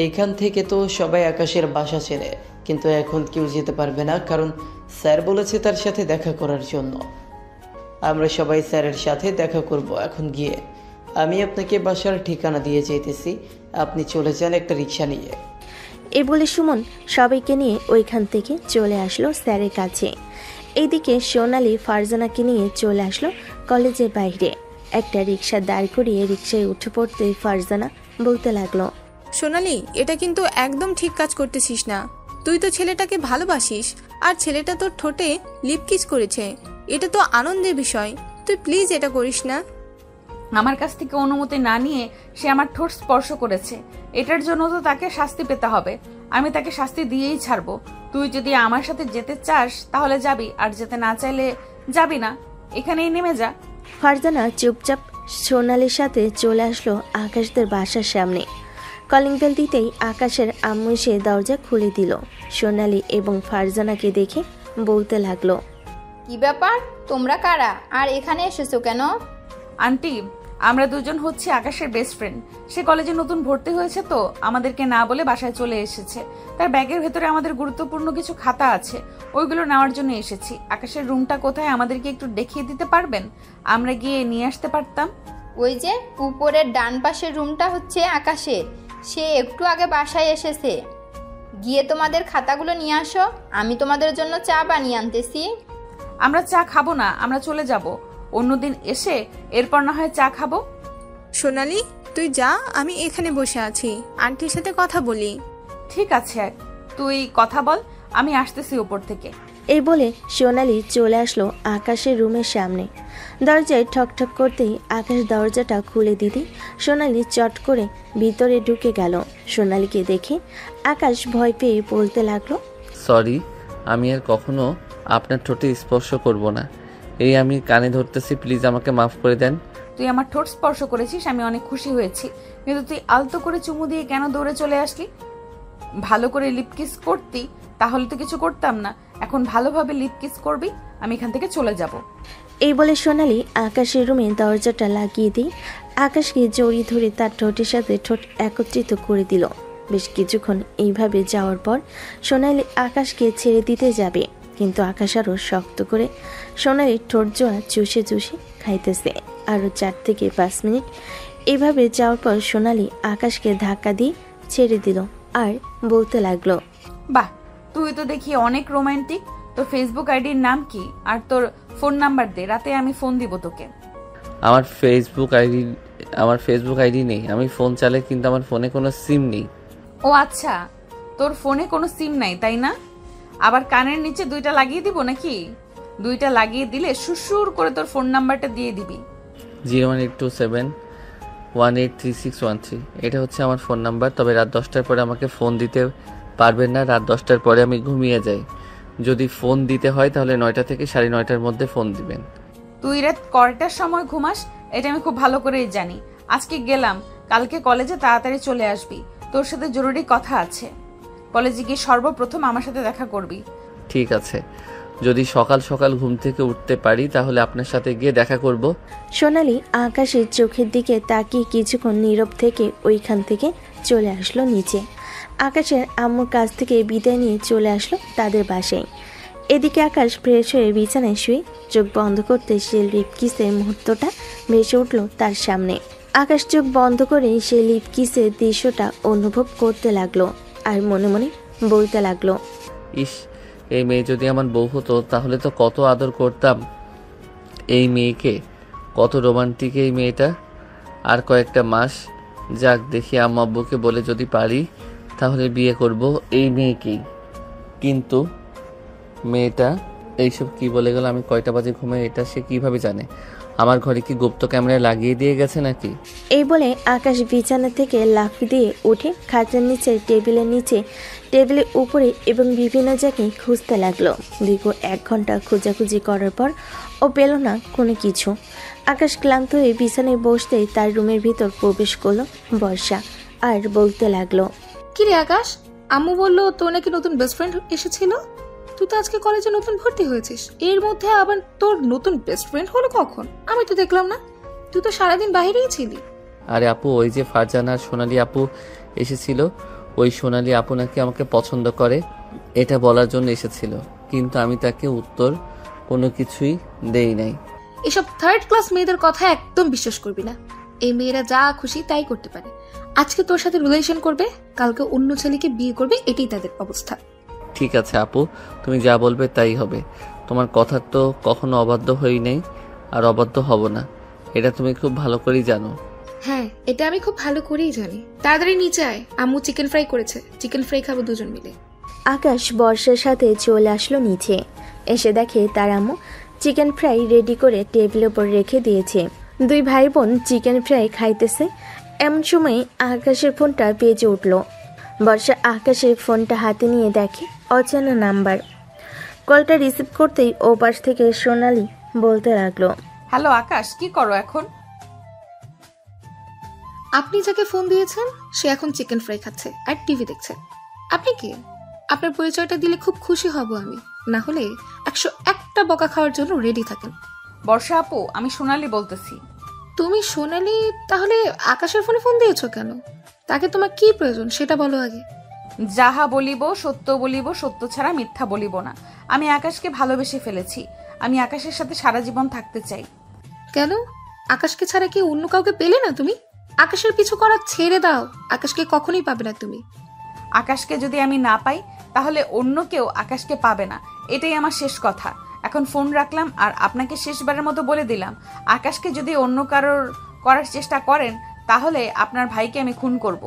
এইখান থেকে তো সবাই আকাশের বাসা চেনে, কিন্তু এখন কেউ যেতে পারবে না, কারণ স্যার বলেছে তার সাথে দেখা করার জন্য। আমরা সবাই স্যারের সাথে দেখা করব এখন গিয়ে। আমি আপনাকে বাসার ঠিকানা দিয়ে যেতেছি, আপনি চলে যান একটা রিক্সা নিয়ে। এই বলে সুমন সবাইকে নিয়ে ওইখান থেকে চলে আসলো স্যারের কাছে। এইদিকে সোনালি ফারজানাকে নিয়ে চলে আসলো কলেজের বাইরে। একটা রিক্সা দাঁড় করিয়ে রিক্সায় উঠে পড়তে ফারজানা বলতে লাগলো, সোনালি, এটা কিন্তু একদম ঠিক কাজ করতেছিস না। তুই তো ছেলেটাকে ভালোবাসিস, আর ছেলেটা তোর ঠোঁটে লিপ কিস করেছে, এটা তো আনন্দের বিষয়। তুই প্লিজ এটা করিস না। আমার কাছ থেকে অনুমতি না নিয়ে সে আমার ঠোঁট স্পর্শ করেছে, এটার জন্য তো তাকে শাস্তি পেতে হবে। আমি তাকে শাস্তি দিয়েই ছাড়বো। তুই যদি আমার সাথে যেতে চাস তাহলে যাবি, আর যেতে না চাইলে যাবি না, এখানেই নেমে যা। ফারজানা চুপচাপ সোনালির সাথে চলে আসলো আকাশদের বাসার সামনে। কলিং বেল দিতেই আকাশের আম্মু এসে দরজা খুলে দিল। সোনালি এবং ফারজানাকে দেখে বলতে লাগলো, কি ব্যাপার, তোমরা কারা আর এখানে এসেছো কেন? আন্টি, আমরা দুজন হচ্ছে আকাশের বেস্ট ফ্রেন্ড। সে কলেজে নতুন ভর্তি হয়েছে তো আমাদেরকে না বলে বাসায় চলে এসেছে। তার ব্যাগের ভেতরে আমাদের গুরুত্বপূর্ণ কিছু খাতা আছে, ওইগুলো নেওয়ার জন্য এসেছি। আকাশের রুমটা কোথায় আমাদেরকে একটু দেখিয়ে দিতে পারবেন? আমরা গিয়ে নিয়ে আসতে পারতাম। ওই যে উপরের ডান পাশের রুমটা হচ্ছে আকাশের, সে একটু আগে বাসায় এসেছে। গিয়ে তোমাদের খাতাগুলো নিয়ে আসো, আমি তোমাদের জন্য চা বানিয়ে আনতেছি। আমরা চা খাবো না, আমরা চলে যাব, অন্যদিন এসে এরপর না হয় চা খাবো। সোনালি, তুই যা, আমি এখানে বসে আছি, আন্টির সাথে কথা বলি। ঠিক আছে, তুই কথা বল, আমি আসতেছি উপর থেকে। এই বলে সোনালি চলে আসলো আকাশের রুমের সামনে। দরজায় ঠকঠক করতেই আকাশ দরজাটা খুলে দিতেই সোনালি চট করে ভিতরে ঢুকে গেল। সোনালিকে দেখে আকাশ ভয় পেয়ে বলতে লাগলো, সরি, আমি আর কখনো আপনার ঠোঁটে স্পর্শ করব না। এই আমি কানে ধরতেছি, প্লিজ আমাকে মাফ করে দেন। তুই আমার ঠোঁট স্পর্শ করেছিস, আমি অনেক খুশি হয়েছি, কিন্তু তুই আলতো করে চুমু দিয়ে কেন দৌড়ে চলে আসলি? ভালো করে লিপ কিস করতি তাহলে তো কিছু করতাম না। এখন ভালোভাবে লিপ কিস করবি, আমি এখান থেকে চলে যাব। এই বলে সোনালি আকাশের রুমে দরজাটা লাগিয়ে দিই আকাশকে জড়িয়ে ধরে তার ঠোঁটের সাথে ঠোঁট একত্রিত করে দিল। বেশ কিছুক্ষণ এইভাবে যাওয়ার পর সোনালি আকাশকে ছেড়ে দিতে যাবে, কিন্তু আকাশ আরও শক্ত করে সোনালির ঠোঁট জোড়া চুষে চুষে খাইতেছে। আরও 4 থেকে 5 মিনিট এইভাবে যাওয়ার পর সোনালি আকাশকে ধাক্কা দিয়ে ছেড়ে দিল আর বলতে লাগলো, বাহ, তুই তো দেখি অনেক রোমান্টিক। তোর ফেসবুক আইডির নাম কি আর তোর ফোন নাম্বার দে, রাতে আমি ফোন দিব তোকে। আমার ফেসবুক আইডি নেই। আমি ফোন চালাই, কিন্তু আমার ফোনে কোনো সিম নেই। ও আচ্ছা, তোর ফোনে কোনো সিম নাই তাই না? আবার কানের নিচে 2টা লাগিয়ে দিব নাকি? 2টা লাগিয়ে দিলে সুসুর করে তোর ফোন নাম্বারটা দিয়ে দিবি। 01827183613, এটা হচ্ছে আমার ফোন নাম্বার। তবে রাত 10টার পরে আমাকে ফোন দিতে পারবেন না। রাত 10টার পরে আমি ঘুমিয়ে যাই। যদি ফোন দিতে হয় তাহলে 9টা থেকে 9:30টার মধ্যে ফোন দিবেন। তুই রাত কয়টার সময় ঘুমাস এটা আমি খুব ভালো করেই জানি। আজকে গেলাম, কালকে কলেজে তাড়াতাড়ি চলে আসবি, তোর সাথে জরুরি কথা আছে। কলেজে গিয়ে সর্বপ্রথম আমার সাথে দেখা করবি। ঠিক আছে, যদি সকাল সকাল ঘুম থেকে উঠতে পারি তাহলে আপনার সাথে গিয়ে দেখা করব। সোনালি আকাশের চোখের দিকে তাকিয়ে কিছুক্ষণ নীরব থেকে ওইখান থেকে চলে আসলো নিচে। আকাশের আম্মুর কাছ থেকে বিদায় নিয়ে চলে আসলো তাদের বাসায়। এদিকে আকাশ ফ্রেশ হয়ে বিছানায় শুয়ে চোখ বন্ধ করতে সে লিপ কিসের মুহূর্তটা ভেসে উঠল তার সামনে। আকাশ চোখ বন্ধ করে সে লিপ কিসের দৃশ্যটা অনুভব করতে লাগলো আর মনে মনে বলতে লাগলো, ইস, এই মেয়ে যদি আমার বউ হতো তাহলে তো কত আদর করতাম এই মেয়েকে। কত রোমান্টিক এই মেয়েটা। আর কয়েকটা মাস যাক, দেখি আম্মা আব্বুকে বলে যদি পারি তাহলে বিয়ে করব এই মেয়েকেই। কিন্তু মেয়েটা এইসব কি বলে গেল? আমি কয়টা বাজে ঘুমাই এটা সে কিভাবে জানে? আমার ঘরে কি গুপ্ত ক্যামেরা লাগিয়ে দিয়ে গেছে নাকি? এই বলে আকাশ বিছানা থেকে লাফ দিয়ে উঠে খাটের নিচে, টেবিলের উপরে এবং বিভিন্ন জায়গায় খুঁজতে লাগলো। দীর্ঘ 1 ঘন্টা খোঁজাখুঁজি করার পর ও পেল না কোনো কিছু। আকাশ ক্লান্ত হয়ে বিছানায় বসতেই তার রুমের ভিতর প্রবেশ করলো বর্ষা আর বলতে লাগলো, কি রে আকাশ, আম্মু বললো তোর নাকি নতুন বেস্ট ফ্রেন্ড এসেছিল। তুই তো আজকে কলেজে নতুন ভর্তি হয়েছিস, এর মধ্যে আবার তোর নতুন বেস্ট ফ্রেন্ড হলো কখন? আমি তো দেখলাম না, তুই তো সারাদিন বাইরেই ছিলি। আরে আপু, ওই যে ফারজানা আর সোনালি আপু এসেছিল, ওই সোনালি আপু নাকি আমাকে পছন্দ করে এটা বলার জন্য এসেছিল, কিন্তু আমি তাকে উত্তর কোনো কিছুই দেই নাই। এসব 3rd ক্লাস মেয়েদের কথা একদম বিশ্বাস করবি না। এই মেয়েরা যা খুশি তাই করতে পারে। আজকে তোর সাথে রিলেশন করবে, কালকে অন্য ছেলেকে বিয়ে করবে, এটাই তাদের অবস্থা। ঠিক আছে আপু, তুমি যা বলবে তাই হবে। তোমার কথা তো কখনো অবাধ্য হই নাই আর অবাধ্য হব না, এটা তুমি খুব ভালো করেই জানো। হ্যাঁ, এটা আমি খুব ভালো করেই জানি। তাড়াতাড়ি নিচে আয়, আম্মু চিকেন ফ্রাই করেছে, চিকেন ফ্রাই খাবো দুজন মিলে। আকাশ বর্ষার সাথে চলে আসলো নিচে। এসে দেখে তার আম্মু চিকেন ফ্রাই রেডি করে টেবিলের উপর রেখে দিয়েছে। 2 ভাই বোন চিকেন ফ্রাই খাইতেছে। এমন সময় আকাশের ফোনটা বেজে উঠল। বর্ষা আকাশের ফোনটা হাতে নিয়ে দেখে অচেনা নাম্বার। কলটা রিসিভ করতেই ও পাশ থেকে সোনালি বলতে লাগলো, হ্যালো আকাশ, কি করো এখন? আপনি যাকে ফোন দিয়েছেন সে এখন চিকেন ফ্রাই খাচ্ছে আর টিভি দেখছে। আপনি কে? আপনার পরিচয়টা দিলে খুব খুশি হব আমি, না হলে 101টা বকা খাওয়ার জন্য রেডি থাকেন। বর্ষা আপু, আমি সোনালি বলতেছি। তুমি সোনালি? তাহলে আকাশের ফোনে ফোন দিয়েছো কেন? তাকে তোমার কি প্রয়োজন সেটা বলো আগে। যাহা বলিব সত্য বলিব, সত্য ছাড়া মিথ্যা বলিব না। আমি আকাশকে ভালোবেসে ফেলেছি, আমি আকাশের সাথে সারা জীবন থাকতে চাই। কেন? আকাশকে ছাড়া কি অন্য কাউকে পেলে না তুমি? আকাশের পিছু করা ছেড়ে দাও, আকাশকে কখনোই পাবে না তুমি। আকাশকে যদি আমি না পাই তাহলে অন্য কেউ আকাশকে পাবে না, এটাই আমার শেষ কথা। এখন ফোন রাখলাম আর আপনাকে শেষবারের মতো বলে দিলাম, আকাশকে যদি অন্য কারোর করার চেষ্টা করেন তাহলে আপনার ভাইকে আমি খুন করব।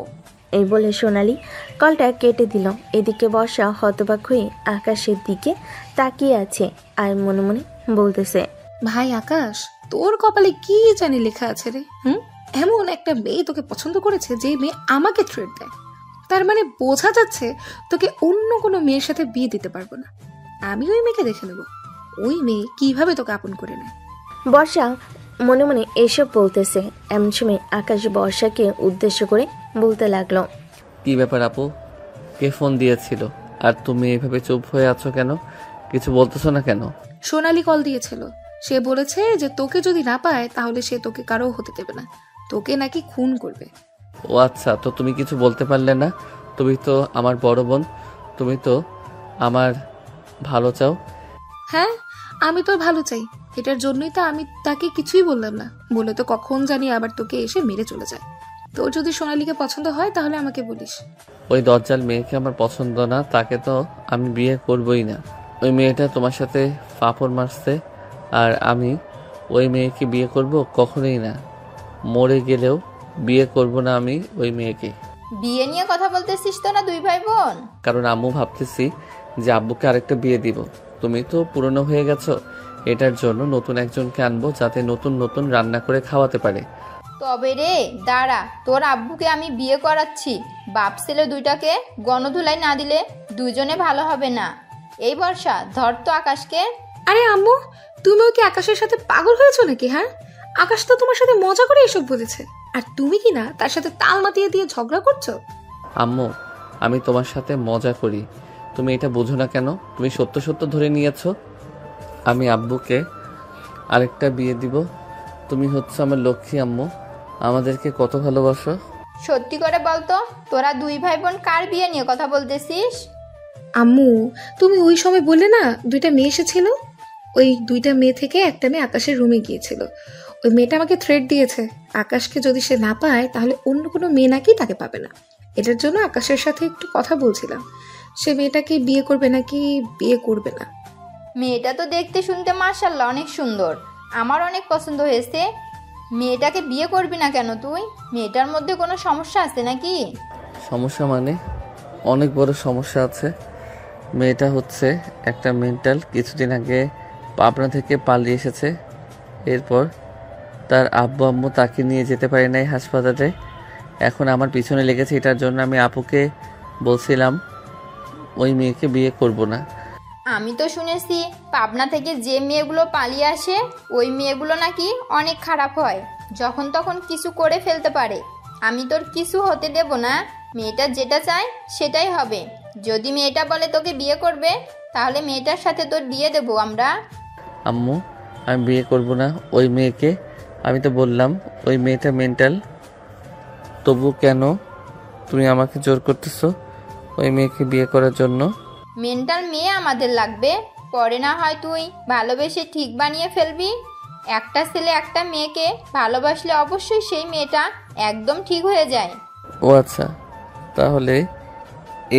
এই বলে সোনালি কলটা কেটে দিল। এদিকে বর্ষা হতবাক হয়ে আকাশের দিকে তাকিয়ে আছে আর মনে মনে বলতেছে, ভাই আকাশ, তোর কপালে কি জানি লেখা আছে রে। এমন একটা মেয়ে তোকে পছন্দ করেছে যে মেয়ে আমাকে থ্রেট দেয়। তার মানে বোঝা যাচ্ছে তোকে অন্য কোনো মেয়ের সাথে বিয়ে দিতে পারবো না। আমি ওই মেয়েকে দেখে নেব, ওই মেয়ে কিভাবে তোকে আপন করে নেয়। বর্ষা মনে মনে এসব বলতেছে। এমন সময় আকাশ বর্ষাকে উদ্দেশ্য করে বলতে লাগলো, কি ব্যাপার আপু, কে ফোন দিয়েছিল? আর তুমি এভাবে চুপ হয়ে আছো কেন? কিছু বলতেছো না কেন? সোনালি কল দিয়েছিল। সে বলেছে যে তোকে যদি না পায় তাহলে সে তোকে কারো হতে দেবে না, তোকে নাকি খুন করবে। ও আচ্ছা, তো তুমি কিছু বলতে পারলে না? তুমি তো আমার বড় বোন, তুমি তো আমার ভালো চাও। হ্যাঁ, আমি তোর ভালো চাই, এটার জন্যই তো আমি তাকে কিছুই বললাম না। বলে তো কখন জানি আবার তোকে এসে মেরে চলে যায়। তোর যদি সোনালীকে পছন্দ হয় তাহলে আমাকে বলিস। ওই দজ্জাল মেয়েকে আমার পছন্দ না, তাকে তো আমি বিয়ে করবই না। ওই মেয়েটা তোমার সাথে ফাপড় মারছে, আর আমি ওই মেয়েকে বিয়ে করব কখনোই না। মরে গেলেও বিয়ে করব না আমি ওই মেয়েকে। বিয়ে নিয়ে কথা বলতেছিস তো না দুই ভাই বোন? কারণ আম্মু ভাবতেছি যে আব্বুকে আরেকটা বিয়ে দিব। তুমি তো পুরনো হয়ে গেছো, এটার জন্য নতুন একজনকে আনবো যাতে নতুন নতুন রান্না করে খাওয়াতে পারে। তবে রে দাঁড়া, তোর আব্বুকে আমি বিয়ে করাচ্ছি। বাপ ছেলে দুইটাকে গণধুলাই না দিলে দুইজনে ভালো হবে না। এই বর্ষা, ধর তো আকাশকে। আরে আম্মু, তুমি ওকে আকাশের সাথে পাগল হয়েছো নাকি? হ্যাঁ, আকাশ তো তোমার সাথে মজা করে এসব বলেছে, আর তুমি কি না তার সাথে তাল মাতিয়ে দিয়ে ঝগড়া করছো? আম্মু, আমি তোমার সাথে মজা করি, তুমি এটা বোঝো না কেন? তুমি সত্য সত্য ধরে নিয়েছো আমি আব্বুকে আরেকটা বিয়ে দিব। তুমি হচ্ছে আমার লক্ষ্মী আম্মু, আমাদেরকে কত ভালোবাসো। সত্যি করে বলতো, তোরা দুই ভাই বোন কার বিয়ে নিয়ে কথা বলতেছিস? আম্মু, তুমি ওই সময় বললে না দুইটা মেয়ে এসেছিল, ওই দুইটা মেয়ে থেকে একটা মেয়ে আকাশের রুমে গিয়েছিল। ওই মেয়েটা আমাকে থ্রেট দিয়েছে, আকাশকে যদি সে না পায় তাহলে অন্য কোনো মেয়ে নাকি তাকে পাবে না। এটার জন্য আকাশের সাথে একটু কথা বলছিলাম, সে মেয়েটাকে বিয়ে করবে নাকি বিয়ে করবে না। মেয়েটা তো দেখতে শুনতে মাশাআল্লাহ অনেক সুন্দর, আমার অনেক পছন্দ হয়েছে। মেয়েটাকে বিয়ে করবি না কেন তুই? মেয়েটার মধ্যে কোনো সমস্যা আছে নাকি? সমস্যা মানে অনেক বড় সমস্যা আছে। মেয়েটা হচ্ছে একটা মেন্টাল, কিছুদিন আগে পাবনা থেকে পালিয়ে এসেছে। এরপর তার আব্বু আম্মু তাকে নিয়ে যেতে পারে নাই হাসপাতালে। এখন আমার পিছনে লেগেছে, এটার জন্য আমি আপুকে বলছিলাম ওই মেয়েকে বিয়ে করব না। আমি তো শুনেছি পাবনা থেকে যে মেয়েগুলো পালিয়ে আসে ওই মেয়েগুলো নাকি অনেক খারাপ হয়, যখন তখন কিছু করে ফেলতে পারে। আমি তোর কিছু হতে দেব না, মেয়েটা যেটা চায় সেটাই হবে। যদি মেয়েটা বলে তোকে বিয়ে করবে তাহলে মেয়েটার সাথে তোর বিয়ে দেব আমরা। আম্মু, আমি বিয়ে করব না ওই মেয়েকে। আমি তো বললাম ওই মেয়েটা মেন্টাল, তবু কেন তুমি আমাকে জোর করতেছো ওই মেয়েকে বিয়ে করার জন্য? মেন্টাল মেয়ে আমাদের লাগবে, পরে না হয় তুই ভালোবেসে ঠিক বানিয়ে ফেলবি। একটা ছেলে একটা মেয়েকে ভালোবাসলে অবশ্যই সেই মেয়েটা একদম ঠিক হয়ে যায়। ও আচ্ছা, তাহলে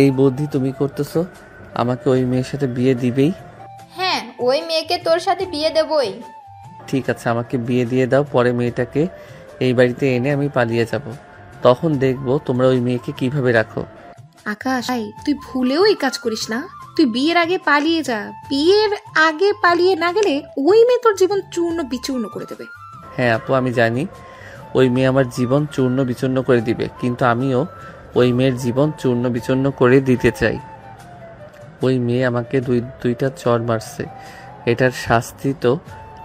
এই বুদ্ধি তুমি করতেছো, আমাকে ওই মেয়ের সাথে বিয়ে দিবেই? হ্যাঁ, ওই মেয়েকে তোর সাথে বিয়ে দেবই। ঠিক আছে, আমাকে বিয়ে দিয়ে দাও, পরে মেয়েটাকে এই বাড়িতে এনে আমি পালিয়ে যাব। তখন দেখবো তোমরা ওই মেয়েকে কিভাবে রাখো। আকাশ ভাই, তুই ভুলেও এই কাজ করিস না। তুই বিয়ের আগে পালিয়ে যা, বিয়ের আগে পালিয়ে না গেলে ওই মেয়ে তোর জীবন চূর্ণ বিচূর্ণ করে দেবে। হ্যাঁ আপু, আমি জানি ওই মেয়ে আমার জীবন চূর্ণ বিচূর্ণ করে দিবে, কিন্তু আমিও ওই মেয়ের জীবন চূর্ণ বিচূর্ণ করে দিতে চাই। ওই মেয়ে আমাকে দুইটা চড় মারছে, এটার শাস্তি তো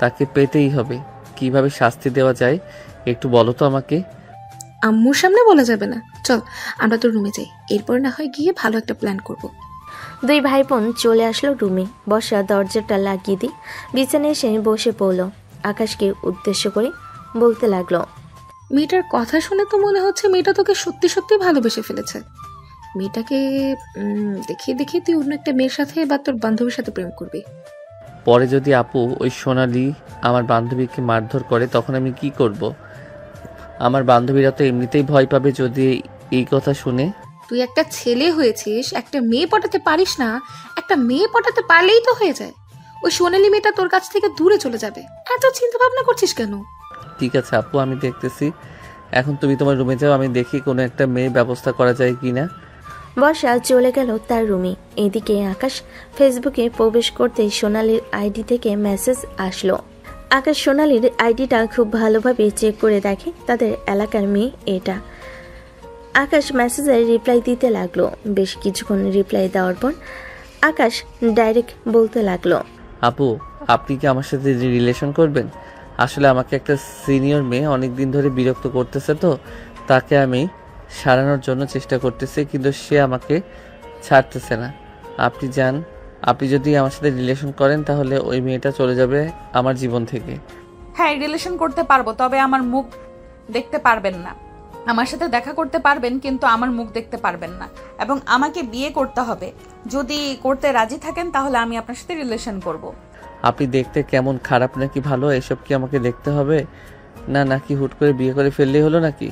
তাকে পেতেই হবে। কিভাবে শাস্তি দেওয়া যায় একটু বলো তো আমাকে। আম্মুর সামনে বলা যাবে না, চল আমরা তোর রুমে যাই, এরপর না হয় গিয়ে ভালো একটা প্ল্যান করব। দুই ভাই বোন চলে আসলো রুমে। বর্ষা দরজাটা লাগিয়ে দিয়ে বিছানায় এসে বসে পড়লো। আকাশকে উদ্দেশ্য করে বলতে লাগলো, মেয়েটার কথা শুনে তো মনে হচ্ছে মেয়েটা তোকে সত্যি সত্যি ভালোবেসে ফেলেছে। মেয়েটাকে দেখিয়ে দেখিয়ে তুই অন্য একটা মেয়ের সাথে বা তোর বান্ধবীর সাথে প্রেম করবি। পরে যদি আপু ওই সোনালি আমার বান্ধবীকে মারধর করে তখন আমি কি করব? আমার বান্ধবীরা তো এমনিতেই ভয় পাবে যদি এই কথা শুনে। তুই একটা ছেলে হয়েছিস, একটা মেয়ে পটাতে পারিস না? একটা মেয়ে পটাতে পারলেই তো হয়ে যায়। ওই সোনালি মেয়েটা তোর কাছ থেকে দূরে চলে যাবে, এত চিন্তা ভাবনা করছিস কেন? ঠিক আছে আপু, আমি দেখতেছি এখন তুমি তোমার রুমে যাও, আমি দেখি কোনো একটা মেয়ে ব্যবস্থা করা যায় কি না। বর্ষা চলে গেল তার রুমে। এদিকে আকাশ ফেসবুকে প্রবেশ করতেই সোনালির আইডি থেকে মেসেজ আসলো। আকাশ সোনালির আইডিটা খুব ভালোভাবে চেক করে দেখে তাদের এলাকার মেয়ে এটা। আকাশ মেসেজের রিপ্লাই দিতে লাগলো। বেশ কিছুক্ষণ রিপ্লাই দেওয়ার পর আকাশ ডাইরেক্ট বলতে লাগলো, আপু আপনি কি আমার সাথে রিলেশন করবেন? আসলে আমাকে একটা সিনিয়র মেয়ে অনেক দিন ধরে বিরক্ত করতেছে, তো তাকে আমি সারানোর জন্য চেষ্টা করতেছি, কিন্তু সে আমাকে ছাড়তেছে না। আপনি যান, আপনি যদি আমার সাথে রিলেশন করেন তাহলে ওই মেয়েটা চলে যাবে আমার জীবন থেকে। হ্যাঁ, রিলেশন করতে পারবো, তবে আমার মুখ দেখতে পারবেন না। আমার সাথে দেখা করতে পারবেন, কিন্তু আমার মুখ দেখতে পারবেন না, এবং আমাকে বিয়ে করতে হবে। যদি করতে রাজি থাকেন তাহলে আমি আপনার সাথে রিলেশন করব। আপনি দেখতে কেমন, খারাপ নাকি ভালো, এসব কি আমাকে দেখতে হবে না, নাকি হুট করে বিয়ে করে ফেললেই হলো নাকি?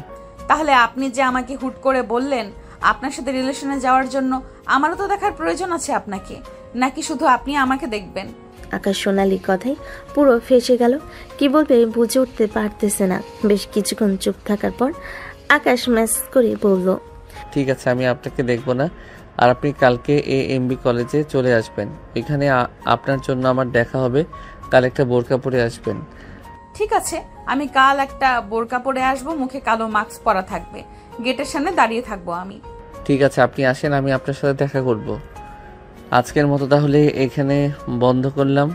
তাহলে আপনি যে আমাকে হুট করে বললেন আপনার সাথে রিলেশনে যাওয়ার জন্য, আমারও তো দেখার প্রয়োজন আছে আপনাকে, নাকি শুধু আপনি আমাকে দেখবেন? আকাশ সোনালির কথায় পুরো ফেঁসে গেল। কি বলবে বুঝে উঠতে পারতেছে না। বেশ কিছুক্ষণ চুপ থাকার পর আকাশ মেসেজ করে বলল, ঠিক আছে, আমি আপনাকে দেখবো না, আর আপনি কালকে AMB কলেজে চলে আসবেন। এখানে আপনার জন্য আমার দেখা হবে। কাল একটা বোরকা পরে আসবেন। ঠিক আছে, আমি কাল একটা বোরকা পরে আসবো, মুখে কালো মাস্ক পরা থাকবে, গেটের সামনে দাঁড়িয়ে থাকবো আমি। ঠিক আছে, আপনি আসেন, আমি আপনার সাথে দেখা করব। আজকের মতো তাহলে এখানে বন্ধ করলাম।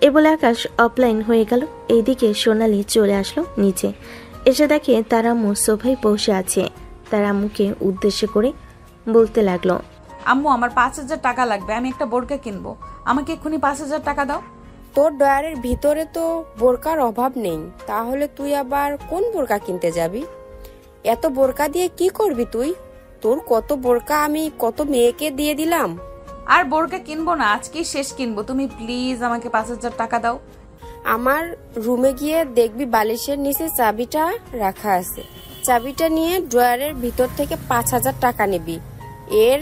এ বলে আকাশ অফলাইন হয়ে গেল। এইদিকে সোনালি চলে আসলো নিচে। এসে দেখে তার আম্মু সোফায় বসে আছে। তার আম্মুকে উদ্দেশ্য করে বলতে লাগলো, আম্মু আমার 5,000 টাকা লাগবে, আমি একটা বোরকা কিনবো, আমাকে এক্ষুনি 5,000 টাকা দাও। তোর ডয়ারের ভিতরে তো বোরকার অভাব নেই, তাহলে তুই আবার কোন বোরকা কিনতে যাবি? এত বোরকা দিয়ে কি করবি তুই? তোর কত বোরকা আমি কত মেয়েকে দিয়ে দিলাম। আর বোরকা কিনবো না, আজকেই শেষ কিনবো, তুমি প্লিজ আমাকে 5,000 টাকা দাও। আমার রুমে গিয়ে দেখবি বালিশের নিচে চাবিটা রাখা আছে, চাবিটা নিয়ে ড্রয়ারের ভিতর থেকে 5,000 টাকা নিবি, এর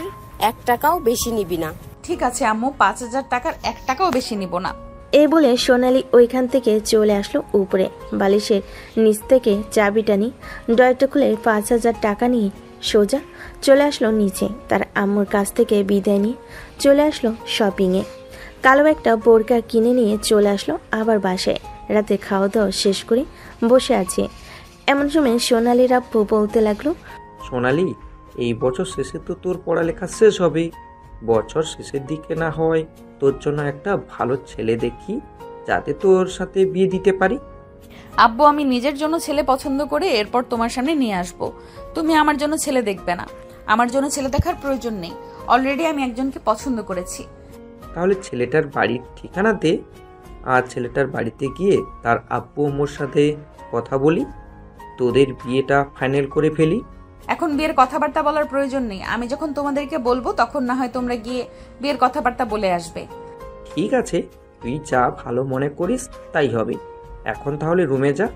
1 টাকাও বেশি নিবি না। ঠিক আছে আম্মু, 5,000 টাকার 1 টাকাও বেশি নিব না। এই বলে সোনালি ওইখান থেকে চলে আসলো উপরে। বালিশের নিচ থেকে চাবিটা নিয়ে ড্রয়ারটা খুলে 5,000 টাকা নিয়ে সোজা চলে আসলো নিচে। তার আম্মুর কাছ থেকে বিদায় নিয়ে চলে আসলো শপিংয়ে। কালো একটা বোরকা কিনে নিয়ে চলে আসলো আবার বাসায়। রাতে খাওয়া দাওয়া শেষ করে বসে আছে। এমন সময় সোনালির আব্বু বলতে লাগলো, সোনালি, এই বছর শেষে তো তোর পড়ালেখা শেষ হবে। বছর শেষের দিকে না হয় তোর জন্য একটা ভালো ছেলে দেখি, যাতে তোর সাথে বিয়ে দিতে পারি। আব্বু, আমি নিজের জন্য ছেলে পছন্দ করে এরপর তোমার সামনে নিয়ে আসব। তুমি আমার জন্য ছেলে দেখবে না, আমার জন্য ছেলে দেখার প্রয়োজন নেই। অলরেডি আমি একজনকে পছন্দ করেছি। তাহলে ছেলেটার বাড়ির ঠিকানা দে, আর ছেলেটার বাড়িতে গিয়ে তার আব্বু আম্মুর সাথে কথা বলি, তোদের বিয়েটা ফাইনাল করে ফেলি। এখন বিয়ের কথাবার্তা বলার প্রয়োজন নেই, আমি যখন তোমাদেরকে বলবো তখন না হয় তোমরা গিয়ে বিয়ের কথাবার্তা বলে আসবে। ঠিক আছে, তুই যা ভালো মনে করিস তাই হবে। এখন তাহলে রুমে যা,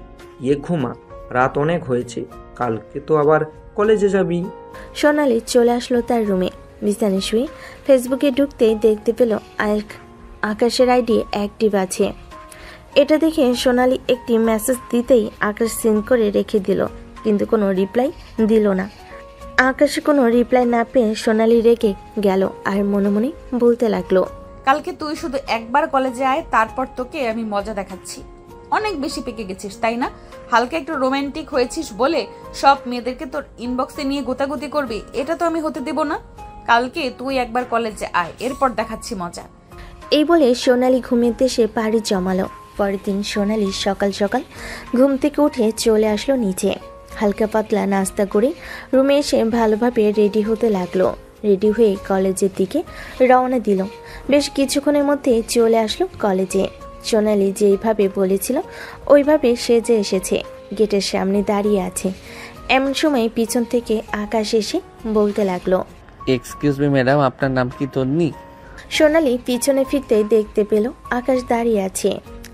গিয়ে ঘুমা, রাত অনেক হয়েছে, কালকে তো আবার কলেজে যাবি। সোনালি চলে আসলো তার রুমে। বিছানায় শুয়ে ফেসবুকে ঢুকতেই দেখতে পেল আকাশের আইডি অ্যাক্টিভ আছে। এটা দেখে সোনালি একটি মেসেজ দিতেই আকাশ সিন করে রেখে দিল, কিন্তু কোনো রিপ্লাই দিল না। আকাশে কোনো রিপ্লাই না পেয়ে সোনালি রেগে গেল আর মনে মনে বলতে লাগলো, কালকে তুই শুধু একবার কলেজে আয়, তারপর তোকে আমি মজা দেখাচ্ছি। অনেক বেশি পেকে গেছিস তাই না? হালকা একটু রোমান্টিক হয়েছিস বলে সব মেয়েদেরকে তোর ইনবক্সে নিয়ে গোতাগুতি করবি, এটা তো আমি হতে দেব না। কালকে তুই একবার কলেজে আয়, এরপর দেখাচ্ছি মজা। এই বলে সোনালি ঘুমের দেশে পাড়ি জমালো। পরের দিন সোনালি সকাল সকাল ঘুম থেকে উঠে চলে আসলো নিচে। হালকা পাতলা নাস্তা করে রুমে এসে ভালোভাবে রেডি হতে লাগলো। রেডি হয়ে কলেজের দিকে রওনা দিল। বেশ কিছুক্ষণের মধ্যে চলে আসলো কলেজে। সোনালি যেইভাবে বলেছিল ওইভাবে সেজে এসেছে, গেটের সামনে দাঁড়িয়ে আছে। এমন সময় পিছন থেকে আকাশ এসে বলতে লাগলো, এক্সকিউজ মি ম্যাডাম, আপনার নাম কি তন্নি? সোনালি পিছনে ফিরতে দেখতে পেল আকাশ দাঁড়িয়ে আছে।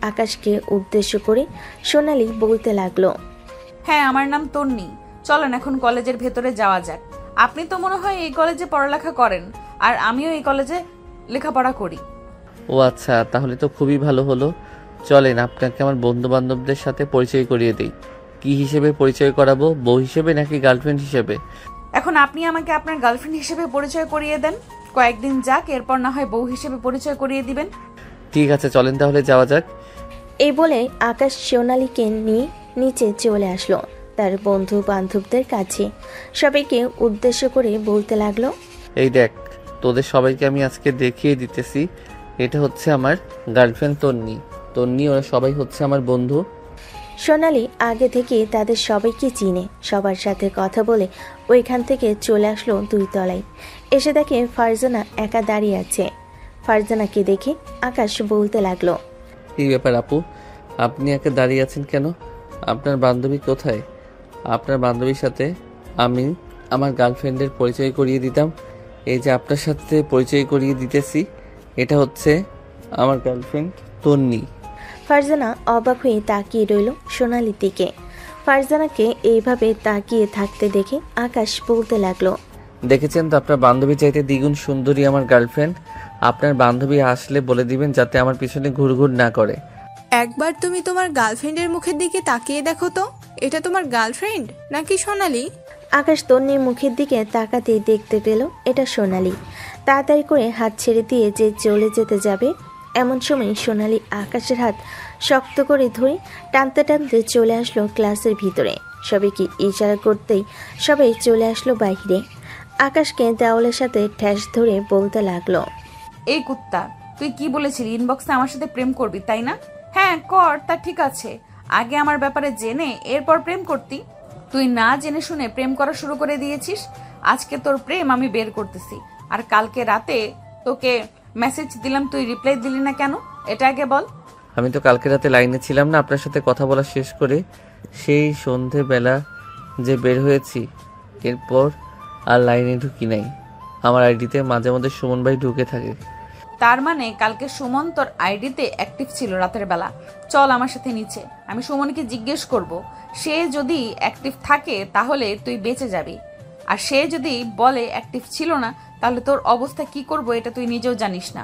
আকাশকে উদ্দেশ্য করে সোনালি বলতে লাগলো, হ্যাঁ আমার নাম তন্নি, চলেন এখন কলেজের ভেতরে যাওয়া যাক। আপনি তো মনে হয় এই কলেজে পড়ালেখা করেন, আর আমিও এই কলেজে লেখাপড়া করি। ও আচ্ছা, তাহলে তো খুবই ভালো হলো। চলেন আপনাকে আমার বন্ধু বান্ধবদের সাথে পরিচয় করিয়ে দিই। কি হিসেবে পরিচয় করাবো, বউ হিসেবে নাকি গার্লফ্রেন্ড হিসেবে? এখন আপনি আমাকে আপনার গার্লফ্রেন্ড হিসেবে পরিচয় করিয়ে দেন, কয়েকদিন যাক, এরপর না হয় বউ হিসেবে পরিচয় করিয়ে দিবেন। ঠিক আছে, চলেন তাহলে যাওয়া যাক। এই বলে আকাশ সোনালীকে নিয়ে নিচে চলে আসলো তার বন্ধু বান্ধবদের কাছে। সবাইকে উদ্দেশ্য করে বলতে লাগলো, এই দেখ, তোদের সবাইকে আমি আজকে দেখিয়ে দিতেছি, এটা হচ্ছে আমার গার্লফ্রেন্ড তন্নি, ওরা সবাই হচ্ছে আমার বন্ধু। সোনালী আগে থেকে তাদের সবাইকে চিনে, সবার সাথে কথা বলে ওইখান থেকে চলে আসলো 2 তলায়। এসে দেখে ফারজানা একা দাঁড়িয়ে আছে। ফারজানাকে দেখে আকাশ বলতে লাগলো, এই ব্যাপার আপু, আপনি একা দাঁড়িয়ে আছেন কেন? আপনার বান্ধবী কোথায়? আপনার বান্ধবীর সাথে আমি আমার গার্লফ্রেন্ডের পরিচয় করিয়ে দিতাম। এই যে আপনার সাথে পরিচয় করিয়ে দিতেছি, এটা হচ্ছে আমার গার্লফ্রেন্ড তন্নি। ফারজানা অবাক হয়ে তাকিয়ে রইল সোনালীর দিকে। ফারজানাকে এইভাবে তাকিয়ে থাকতে দেখে আকাশ বলতে লাগলো, দেখেছেন তো, আপনার বান্ধবী চাইতে দ্বিগুণ সুন্দরী আমার গার্লফ্রেন্ড। আপনার বান্ধবী আসলে বলে দিবেন যাতে আমার পিছনে ঘুরঘুর না করে। একবার তুমি তোমার গার্লফ্রেন্ডের মুখের দিকে তাকিয়ে দেখো তো, এটা তোমার গার্লফ্রেন্ড নাকি সোনালি? আকাশ তন্নির মুখের দিকে তাকাতেই দেখতে পেল এটা সোনালি। তাড়াতাড়ি করে হাত ছেড়ে দিয়ে যে চলে যেতে যাবে, এমন সময় সোনালি আকাশের হাত শক্ত করে ধরে টানতে টানতে চলে আসলো ক্লাসের ভিতরে। সবাইকে ইশারা করতেই সবাই চলে আসলো বাইরে। আকাশকে দেওয়ালের সাথে ঠ্যাস ধরে বলতে লাগলো, এই কুত্তা, তুই কি বলেছিলি ইনবক্সে আমার সাথে প্রেম করবি, তাই না? হ্যাঁ কর, তা ঠিক আছে, আগে আমার ব্যাপারে জেনে এরপর প্রেম করতি। তুই না জেনে শুনে প্রেম করা শুরু করে দিয়েছিস। আজকে তোর প্রেম আমি বের করতেছি। আর কালকে রাতে তোকে মেসেজ দিলাম, তুই রিপ্লাই দিলি না কেন, এটা আগে বল। আমি তো কালকে রাতে লাইনে ছিলাম না, আপনার সাথে কথা বলা শেষ করে সেই সন্ধেবেলা যে বের হয়েছি, এরপর আর লাইনে ঢুকি নাই। আমার আইডিতে মাঝে মধ্যে সুমন ভাই ঢুকে থাকে। তার মানে কালকে সুমন তোর আইডিতে অ্যাক্টিভ ছিল রাতের বেলা। চল আমার সাথে নিচে, আমি সুমনকে জিজ্ঞেস করব। সে যদি অ্যাক্টিভ থাকে তাহলে তুই বেঁচে যাবি, আর সে যদি বলে অ্যাক্টিভ ছিল না, তাহলে তোর অবস্থা কি করব এটা তুই নিজেও জানিস না।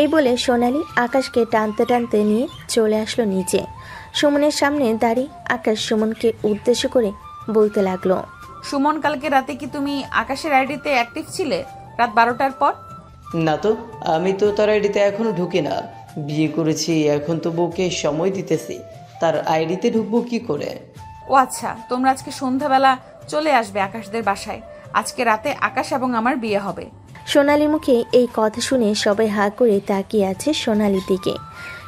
এই বলে সোনালি আকাশকে টানতে টানতে নিয়ে চলে আসলো নিচে। সুমনের সামনে দাঁড়িয়ে আকাশ সুমনকে উদ্দেশ্য করে বলতে লাগলো, সুমন, কালকে রাতে কি তুমি আকাশের আইডিতে অ্যাক্টিভ ছিলে রাত 12টার পর? না তো, আমি তো তার আইডিতে এখনো ঢুকি না। বিয়ে করেছি, এখন তো বউকে সময় দিতেছি, তার আইডিতে ঢুকবো কি করে? ও আচ্ছা, তোমরা আজকে সন্ধ্যাবেলা চলে আসবে আকাশদের বাসায়। আজকে রাতে আকাশ এবং আমার বিয়ে হবে। সোনালি মুখে এই কথা শুনে সবাই হা করে তাকিয়ে আছে সোনালির দিকে।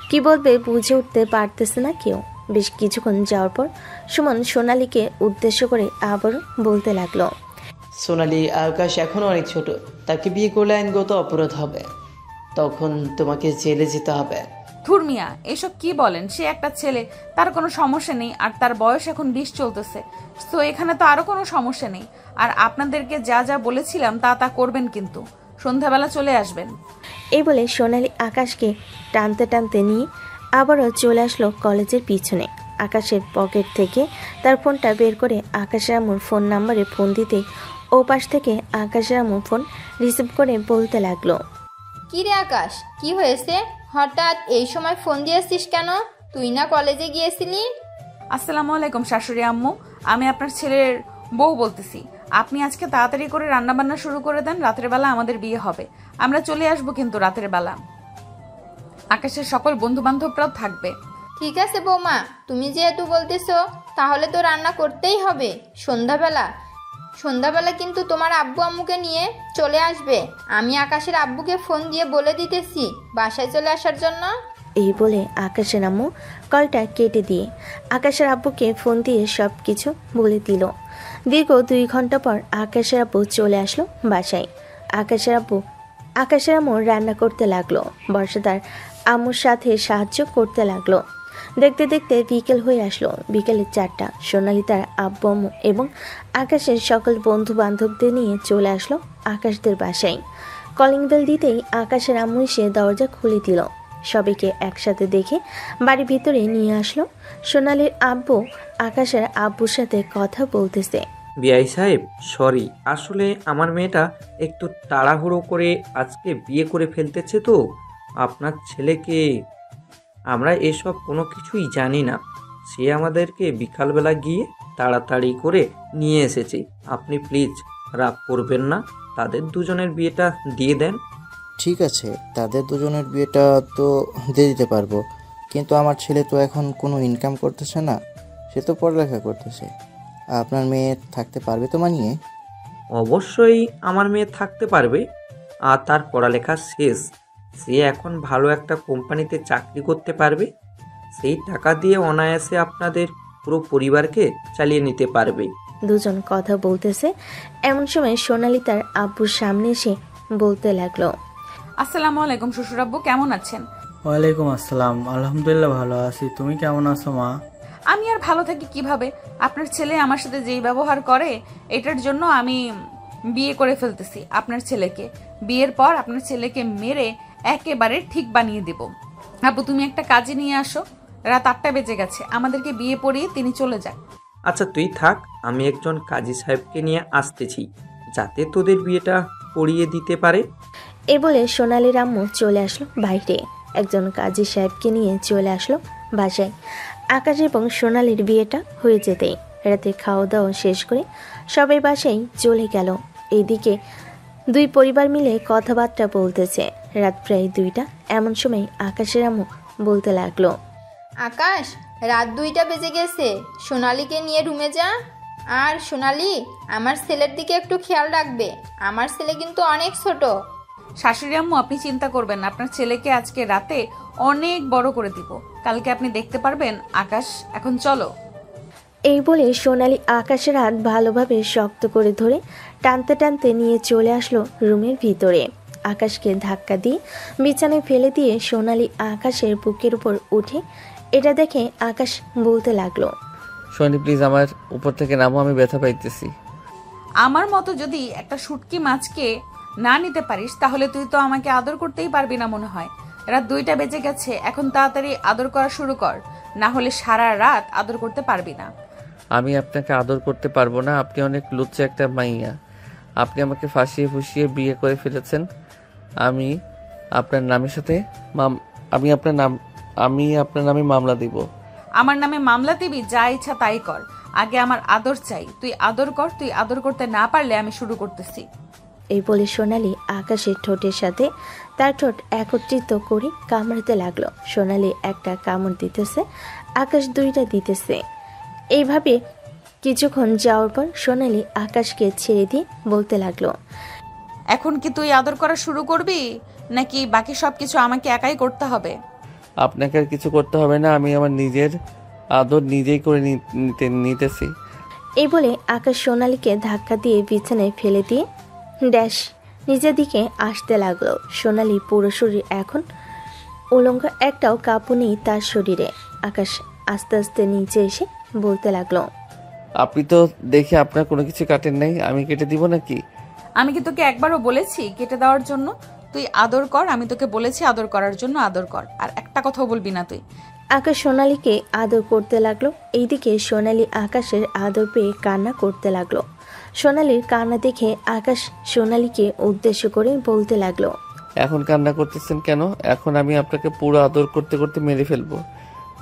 কি বলবে বুঝে উঠতে পারতেছে না কেউ। বেশ কিছুক্ষণ যাওয়ার পর সুমন সোনালিকে উদ্দেশ্য করে আবারও বলতে লাগলো, সোনালি, আকাশ এখনো অনেক ছোট, তাকে বিয়ে করলে আইনগত অপরাধ হবে, তখন তোমাকে জেলে যেতে হবে। ধুর মিয়া, এসব কি বলেন? সে একটা ছেলে, তার কোনো সমস্যা নেই, আর তার বয়স এখন 20 চলতেছে। তো এখানে তো আরো কোনো সমস্যা নেই। আর আপনাদেরকে যা যা বলেছিলাম তা করবেন, কিন্তু সন্ধ্যাবেলা চলে আসবেন। এই বলে সোনালি আকাশকে টানতে টানতে নিয়ে আবারও চলে আসলো কলেজের পিছনে। আকাশের পকেট থেকে তার ফোনটা বের করে আকাশের আম্মুর ফোন নাম্বারে ফোন দিতে ও পাশ থেকে আকাশের আম্মু ফোন রিসিভ করে বলতে লাগলো, কি রে আকাশ, কি হয়েছে? হঠাৎ এই সময় ফোন দিয়েছিস কেন? তুই না কলেজে গিয়েছিলি? আসসালামু আলাইকুম শাশুড়ি আম্মু, আমি আপনার ছেলের বউ বলতেছি। আপনি আজকে তাড়াতাড়ি করে রান্নাবান্না শুরু করে দেন, রাতের বেলা আমাদের বিয়ে হবে। আমরা চলে আসবো কিন্তু রাতের বেলা। আকাশের সকল বন্ধু বান্ধবরাও থাকবে। ঠিক আছে বৌমা, তুমি যেহেতু বলতেছো তাহলে তো রান্না করতেই হবে। সন্ধ্যাবেলা কিন্তু তোমার আব্বু আম্মুকে নিয়ে চলে আসবে। আমি আকাশের আব্বুকে ফোন দিয়ে বলে দিতেছি বাসায় চলে আসার জন্য। এই বলে আকাশের আম্মু কলটা কেটে দিয়ে আকাশের আব্বুকে ফোন দিয়ে সব কিছু বলে দিল। দীর্ঘ 2 ঘন্টা পর আকাশের আব্বু চলে আসলো বাসায়। আকাশের আম্মু রান্না করতে লাগলো। বর্ষাদার আম্মুর সাথে সাহায্য করতে লাগলো। দেখতে দেখতে বিকেল হয়ে আসলো। বিকেলে 4টা। সোনালি তার আব্বু আম্মু এবং আকাশের সকল বন্ধু বান্ধবদের নিয়ে চলে আসলো আকাশদের বাসায়। কলিং বেল দিতেই আকাশের আম্মু এসে দরজা খুলে দিল। সবাইকে একসাথে দেখে বাড়ির ভিতরে নিয়ে আসলো। সোনালির আব্বু আকাশের আব্বুর সাথে কথা বলতেছে। বিআই সাহেব, সরি, আসলে আমার মেয়েটা একটু তাড়াহুড়ো করে আজকে বিয়ে করে ফেলতেছে তো আপনার ছেলেকে। আমরা এসব কোনো কিছুই জানি না। সে আমাদেরকে বিকালবেলা গিয়ে তাড়াতাড়ি করে নিয়ে এসেছে। আপনি প্লিজ রাগ করবেন না, তাদের দুজনের বিয়েটা দিয়ে দেন। ঠিক আছে, তাদের দুজনের বিয়েটা তো দিয়ে দিতে পারবো, কিন্তু আমার ছেলে তো এখন কোনো ইনকাম করতেছে না, সে তো পড়ালেখা করতেছে। আপনার মেয়ে থাকতে পারবে তো মানিয়ে? অবশ্যই আমার মেয়ে থাকতে পারবে, আর তার পড়ালেখা শেষ। সে এখন ভালো একটা কোম্পানিতে চাকরি করতে পারবে। সেই টাকা দিয়ে অনায়াসে আপনাদের পুরো পরিবারকে চালিয়ে নিতে পারবে। দুজন কথা বলতেছে, এমন সময় সোনালি তার আব্বুর সামনে এসে বলতে লাগলো, আসসালামু আলাইকুম শ্বশুর আব্বু, কেমন আছেন? ওয়ালাইকুম আসসালাম, আলহামদুলিল্লাহ ভালো আছি। তুমি কেমন আছো মা? আমি আর ভালো থাকি কিভাবে? আপনার ছেলে আমার সাথে যেই ব্যবহার করে, এটার জন্য আমি বিয়ে করে ফেলতেছি আপনার ছেলেকে। বিয়ের পর আপনার ছেলেকে মেরে একেবারে ঠিক বানিয়ে দেব। আব্বু তুমি একটা কাজে নিয়ে আসো, রাত 8টা বেজে গেছে, আমাদেরকে বিয়ে পড়িয়ে তিনি চলে যান। আচ্ছা তুই থাক, আমি একজন কাজী সাহেবকে নিয়ে আসতেছি, যাতে তোদের বিয়েটা পড়িয়ে দিতে পারে। এ বলে সোনালির আম্মু চলে আসলো বাইরে, একজন কাজী সাহেবকে নিয়ে চলে আসলো বাসায়। আকাশ এবং সোনালির বিয়েটা হয়ে যেতেই রাতে খাওয়া দাওয়া শেষ করে সবাই বাসায় চলে গেল। এইদিকে দুই পরিবার মিলে কথাবার্তা বলতেছে। রাত প্রায় 2টা, এমন সময় আকাশের আম্মু বলতে লাগলো, আকাশ, রাত 2টা বেজে গেছে, সোনালিকে নিয়ে রুমে যা। আর সোনালি, আমার ছেলের দিকে একটু খেয়াল রাখবে, আমার ছেলে কিন্তু অনেক ছোট। শাশুড়ি আম্মু আপনি চিন্তা করবেন না, আপনার ছেলেকে আজকে রাতে অনেক বড় করে দিব, কালকে আপনি দেখতে পারবেন। আকাশ এখন চলো। এই বলে সোনালি আকাশের হাত ভালোভাবে শক্ত করে ধরে টানতে টানতে নিয়ে চলে আসলো রুমের ভিতরে। আকাশকে ধাক্কা দিয়ে বিছানায় ফেলে দিয়ে সোনালি আকাশের বুকের উপর উঠে এটা দেখে আকাশ বলতে লাগলো, সোনালি প্লিজ আমার উপর থেকে নামো, আমি ব্যথা পাইতেছি। আমার মতো যদি একটা শুটকি মাছকে না নিতে পারিস, তাহলে তুই তো আমাকে আদর করতেই পারবি না মনে হয়। রাত 2টা বেজে গেছে, এখন তাড়াতাড়ি আদর করা শুরু কর, না হলে সারা রাত আদর করতে পারবি না। আমি আপনাকে আদর করতে পারবো না, আপনি অনেক লুচ্চা একটা মাইয়া। আপনি আমাকে ফাঁসিয়ে ফুসিয়ে বিয়ে করে ফেলেছেন। আমি আপনার নামে মামলা দিব। আমার নামে মামলা দিবি? যা ইচ্ছা তাই কর, আগে আমার আদর চাই। তুই আদর কর, তুই আদর করতে না পারলে আমি শুরু করতেছি। এই বলে সোনালি আকাশের ঠোঁটের সাথে তার ঠোঁট একত্রিত করে কামড়াতে লাগলো। সোনালি একটা কামড় দিতেছে, আকাশ 2টা দিতেছে। এইভাবে কিছুক্ষণ যাওয়ার পর সোনালি আকাশকে ছেড়ে দিয়ে বলতে লাগলো, এখন কি তুই আদর করা শুরু করবি, নাকি বাকি সবকিছু আমাকে একাই করতে হবে? আপনাকে আর কিছু করতে হবে না, আমি আমার নিজের আদর নিজেই করে নিতেছি। এই বলে আকাশ সোনালিকে ধাক্কা দিয়ে বিছানায় ফেলে দিয়ে ড্যাশ নিজের দিকে আসতে লাগলো। সোনালি পুরো শরীর এখন উলঙ্গ, একটাও কাঁপু নেই তার শরীরে। আকাশ আস্তে আস্তে নিচে এসে বলতে লাগলো, আপনি তো দেখে আপনার কোনো কিছু কাটেন নাই, আমি কেটে দিব নাকি? আমি কি তোকে একবারও বলেছি কেটে দেওয়ার জন্য? তুই আদর কর, আমি তোকে বলেছি আদর করার জন্য, আদর কর, আর একটা কথাও বলবি না তুই। আকাশ সোনালিকে আদর করতে লাগলো। এইদিকে সোনালি আকাশের আদর পেয়ে কান্না করতে লাগলো। সোনালির কান্না দেখে আকাশ সোনালিকে উদ্দেশ্য করে বলতে লাগলো, এখন কান্না করতেছেন কেন? এখন আমি আপনাকে পুরো আদর করতে করতে মেরে ফেলবো,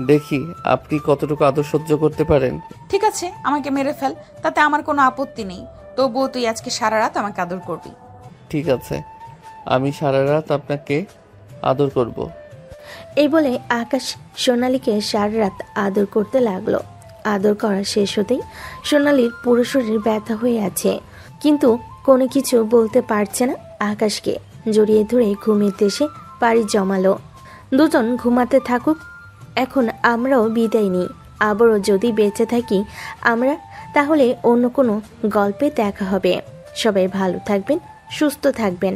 দেখি আপনি কতটুকু আদর সহ্য করতে পারেন। ঠিক আছে, আমাকে মেরে ফেল, তাতে আমার কোনো আপত্তি নেই, তবুও তুই আজকে সারা রাত আমাকে আদর করবি। ঠিক আছে, আমি সারা রাত আপনাকে আদর করব। এই বলে আকাশ সোনালিকে সারা রাত আদর করতে লাগলো। আদর করা শেষ হতেই সোনালির পুরো শরীর ব্যথা হয়ে আছে, কিন্তু কোনো কিছু বলতে পারছে না। আকাশকে জড়িয়ে ধরে ঘুমিয়ে এসে পাড়ি জমালো। দুজন ঘুমাতে থাকুক, এখন আমরাও বিদায় নিই। আবারও যদি বেঁচে থাকি আমরা, তাহলে অন্য কোনো গল্পে দেখা হবে। সবাই ভালো থাকবেন, সুস্থ থাকবেন।